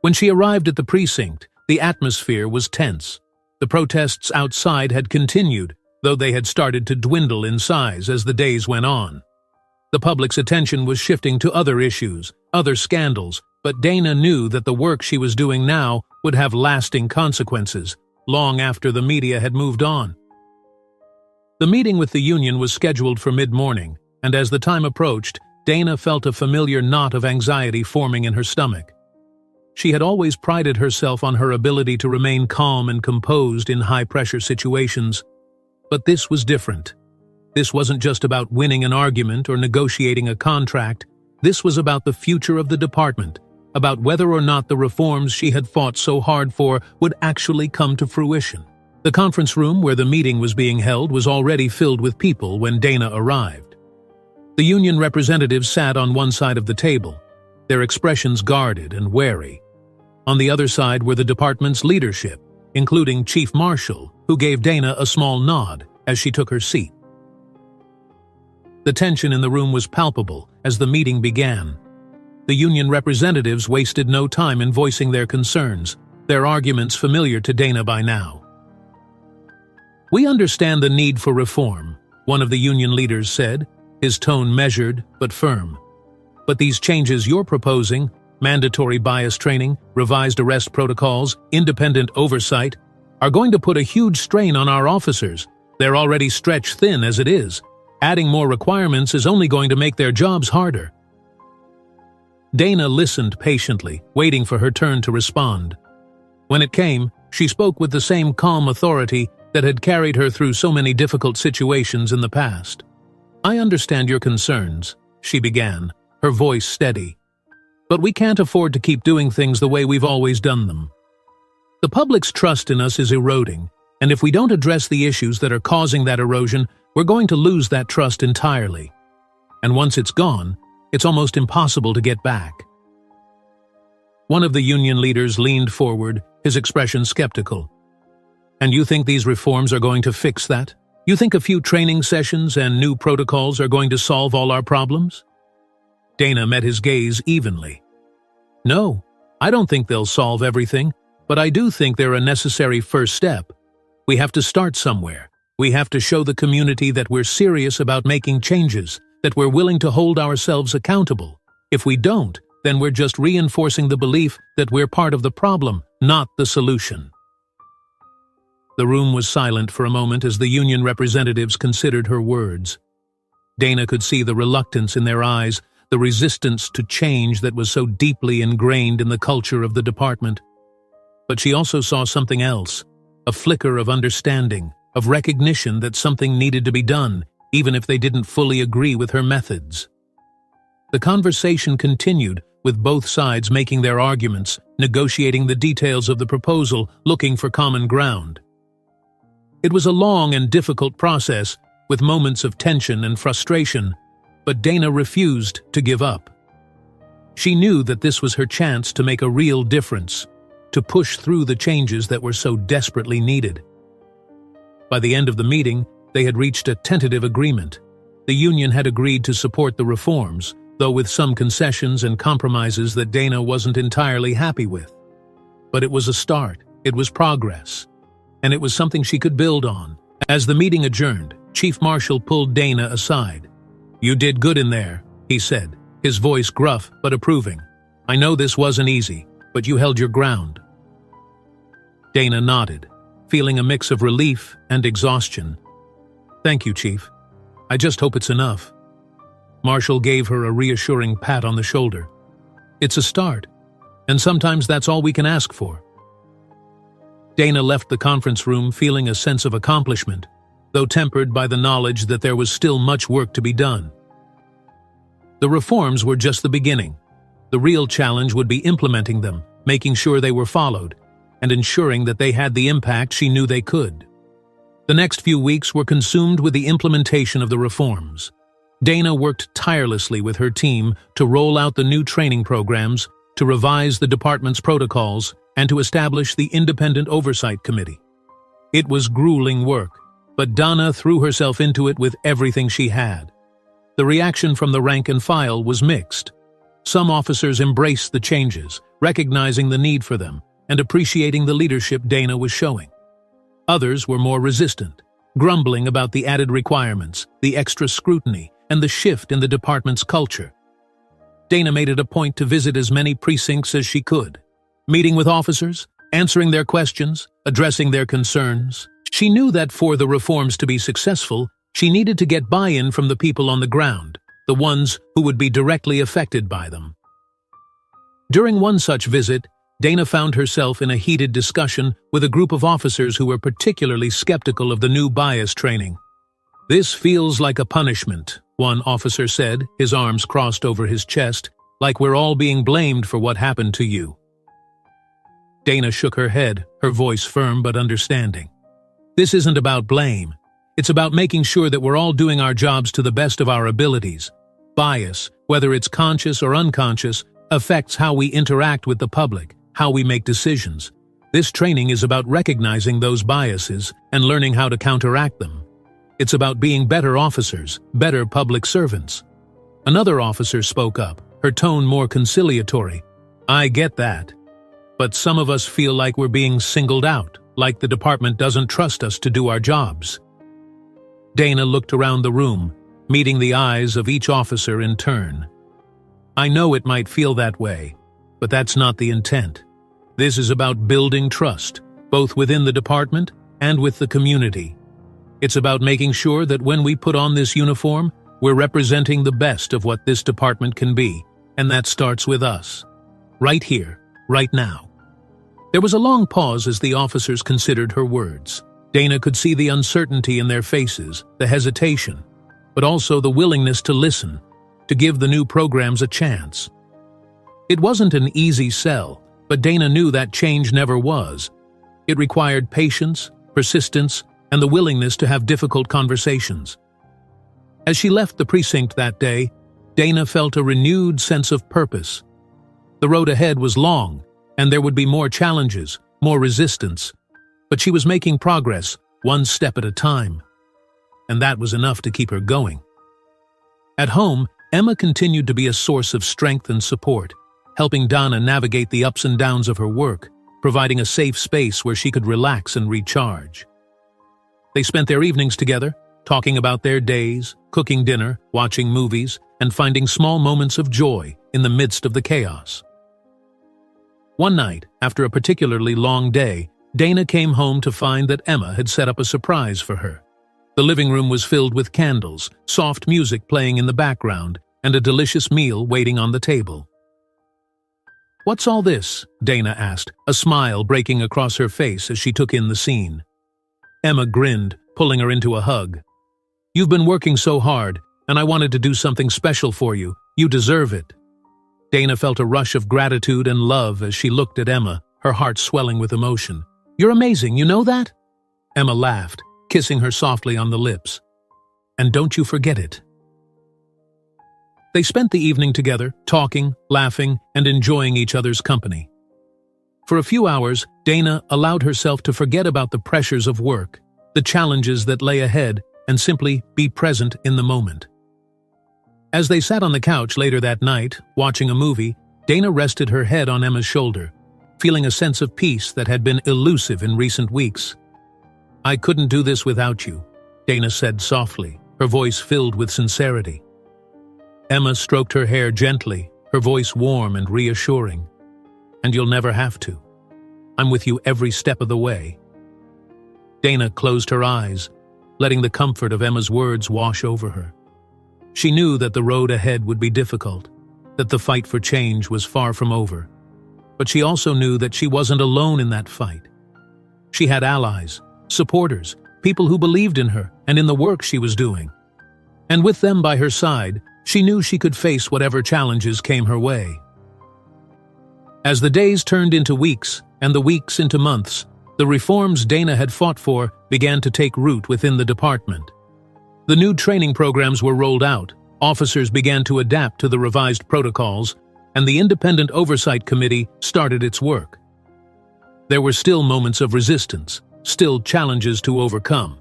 When she arrived at the precinct, the atmosphere was tense. The protests outside had continued, though they had started to dwindle in size as the days went on. The public's attention was shifting to other issues, other scandals, but Dana knew that the work she was doing now would have lasting consequences, long after the media had moved on. The meeting with the union was scheduled for mid-morning, and as the time approached, Dana felt a familiar knot of anxiety forming in her stomach. She had always prided herself on her ability to remain calm and composed in high-pressure situations, but this was different. This wasn't just about winning an argument or negotiating a contract. This was about the future of the department, about whether or not the reforms she had fought so hard for would actually come to fruition. The conference room where the meeting was being held was already filled with people when Dana arrived. The union representatives sat on one side of the table, their expressions guarded and wary. On the other side were the department's leadership, including Chief Marshal, who gave Dana a small nod as she took her seat. The tension in the room was palpable as the meeting began. The union representatives wasted no time in voicing their concerns, their arguments familiar to Dana by now. We understand the need for reform, one of the union leaders said, his tone measured but firm. But these changes you're proposing, mandatory bias training, revised arrest protocols, independent oversight, are going to put a huge strain on our officers. They're already stretched thin as it is. Adding more requirements is only going to make their jobs harder. Dana listened patiently, waiting for her turn to respond. When it came, she spoke with the same calm authority that had carried her through so many difficult situations in the past. I understand your concerns, she began, her voice steady. But we can't afford to keep doing things the way we've always done them. The public's trust in us is eroding, and if we don't address the issues that are causing that erosion, we're going to lose that trust entirely. And once it's gone, it's almost impossible to get back. One of the union leaders leaned forward, his expression skeptical. And you think these reforms are going to fix that? You think a few training sessions and new protocols are going to solve all our problems? Dana met his gaze evenly. No, I don't think they'll solve everything, but I do think they're a necessary first step. We have to start somewhere. We have to show the community that we're serious about making changes, that we're willing to hold ourselves accountable. If we don't, then we're just reinforcing the belief that we're part of the problem, not the solution. The room was silent for a moment as the union representatives considered her words. Dana could see the reluctance in their eyes, the resistance to change that was so deeply ingrained in the culture of the department. But she also saw something else, a flicker of understanding, of recognition that something needed to be done, even if they didn't fully agree with her methods. The conversation continued, with both sides making their arguments, negotiating the details of the proposal, looking for common ground. It was a long and difficult process, with moments of tension and frustration, but Dana refused to give up. She knew that this was her chance to make a real difference, to push through the changes that were so desperately needed. By the end of the meeting, they had reached a tentative agreement. The union had agreed to support the reforms, though with some concessions and compromises that Dana wasn't entirely happy with. But it was a start, it was progress, and it was something she could build on. As the meeting adjourned, Chief Marshal pulled Dana aside. "You did good in there," he said, his voice gruff but approving. "I know this wasn't easy, but you held your ground." Dana nodded, feeling a mix of relief and exhaustion. "Thank you, Chief. I just hope it's enough." Marshall gave her a reassuring pat on the shoulder. "It's a start, and sometimes that's all we can ask for." Dana left the conference room feeling a sense of accomplishment, though tempered by the knowledge that there was still much work to be done. The reforms were just the beginning. The real challenge would be implementing them, making sure they were followed, and ensuring that they had the impact she knew they could. The next few weeks were consumed with the implementation of the reforms. Dana worked tirelessly with her team to roll out the new training programs, to revise the department's protocols, and to establish the Independent Oversight Committee. It was grueling work, but Dana threw herself into it with everything she had. The reaction from the rank and file was mixed. Some officers embraced the changes, recognizing the need for them, and appreciating the leadership Dana was showing. Others were more resistant, grumbling about the added requirements, the extra scrutiny, and the shift in the department's culture. Dana made it a point to visit as many precincts as she could, meeting with officers, answering their questions, addressing their concerns. She knew that for the reforms to be successful, she needed to get buy-in from the people on the ground, the ones who would be directly affected by them. During one such visit, Dana found herself in a heated discussion with a group of officers who were particularly skeptical of the new bias training. "This feels like a punishment," one officer said, his arms crossed over his chest, "like we're all being blamed for what happened to you." Dana shook her head, her voice firm but understanding. "This isn't about blame. It's about making sure that we're all doing our jobs to the best of our abilities. Bias, whether it's conscious or unconscious, affects how we interact with the public, how we make decisions. This training is about recognizing those biases and learning how to counteract them. It's about being better officers, better public servants." Another officer spoke up, her tone more conciliatory. "I get that. But some of us feel like we're being singled out, like the department doesn't trust us to do our jobs." Dana looked around the room, meeting the eyes of each officer in turn. "I know it might feel that way, but that's not the intent. This is about building trust, both within the department and with the community. It's about making sure that when we put on this uniform, we're representing the best of what this department can be, and that starts with us. Right here, right now." There was a long pause as the officers considered her words. Dana could see the uncertainty in their faces, the hesitation, but also the willingness to listen, to give the new programs a chance. It wasn't an easy sell, but Dana knew that change never was. It required patience, persistence, and the willingness to have difficult conversations. As she left the precinct that day, Dana felt a renewed sense of purpose. The road ahead was long, and there would be more challenges, more resistance, but she was making progress, one step at a time. And that was enough to keep her going. At home, Emma continued to be a source of strength and support, helping Dana navigate the ups and downs of her work, providing a safe space where she could relax and recharge. They spent their evenings together, talking about their days, cooking dinner, watching movies, and finding small moments of joy in the midst of the chaos. One night, after a particularly long day, Dana came home to find that Emma had set up a surprise for her. The living room was filled with candles, soft music playing in the background, and a delicious meal waiting on the table. "What's all this?" Dana asked, a smile breaking across her face as she took in the scene. Emma grinned, pulling her into a hug. "You've been working so hard, and I wanted to do something special for you. You deserve it." Dana felt a rush of gratitude and love as she looked at Emma, her heart swelling with emotion. "You're amazing, you know that?" Emma laughed, kissing her softly on the lips. "And don't you forget it." They spent the evening together, talking, laughing, and enjoying each other's company. For a few hours, Dana allowed herself to forget about the pressures of work, the challenges that lay ahead, and simply be present in the moment. As they sat on the couch later that night, watching a movie, Dana rested her head on Emma's shoulder, feeling a sense of peace that had been elusive in recent weeks. "I couldn't do this without you," Dana said softly, her voice filled with sincerity. Emma stroked her hair gently, her voice warm and reassuring. "And you'll never have to. I'm with you every step of the way." Dana closed her eyes, letting the comfort of Emma's words wash over her. She knew that the road ahead would be difficult, that the fight for change was far from over. But she also knew that she wasn't alone in that fight. She had allies, supporters, people who believed in her and in the work she was doing. And with them by her side, she knew she could face whatever challenges came her way. As the days turned into weeks and the weeks into months, the reforms Dana had fought for began to take root within the department. The new training programs were rolled out, officers began to adapt to the revised protocols, and the Independent Oversight Committee started its work. There were still moments of resistance, still challenges to overcome.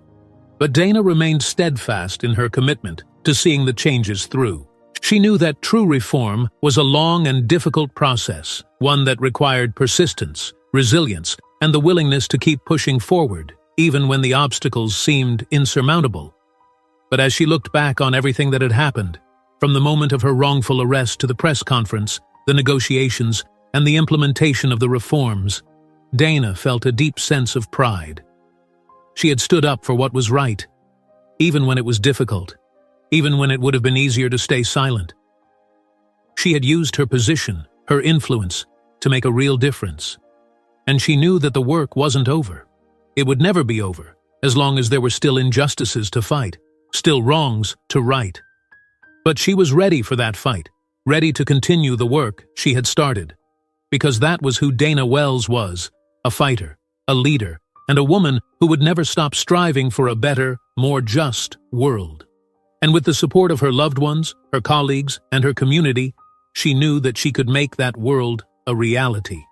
But Dana remained steadfast in her commitment to seeing the changes through. She knew that true reform was a long and difficult process, one that required persistence, resilience, and the willingness to keep pushing forward, even when the obstacles seemed insurmountable. But as she looked back on everything that had happened, from the moment of her wrongful arrest to the press conference, the negotiations, and the implementation of the reforms, Dana felt a deep sense of pride. She had stood up for what was right, even when it was difficult, even when it would have been easier to stay silent. She had used her position, her influence, to make a real difference. And she knew that the work wasn't over. It would never be over, as long as there were still injustices to fight, still wrongs to right. But she was ready for that fight, ready to continue the work she had started. Because that was who Dana Wells was, a fighter, a leader, and a woman who would never stop striving for a better, more just world. And with the support of her loved ones, her colleagues, and her community, she knew that she could make that world a reality.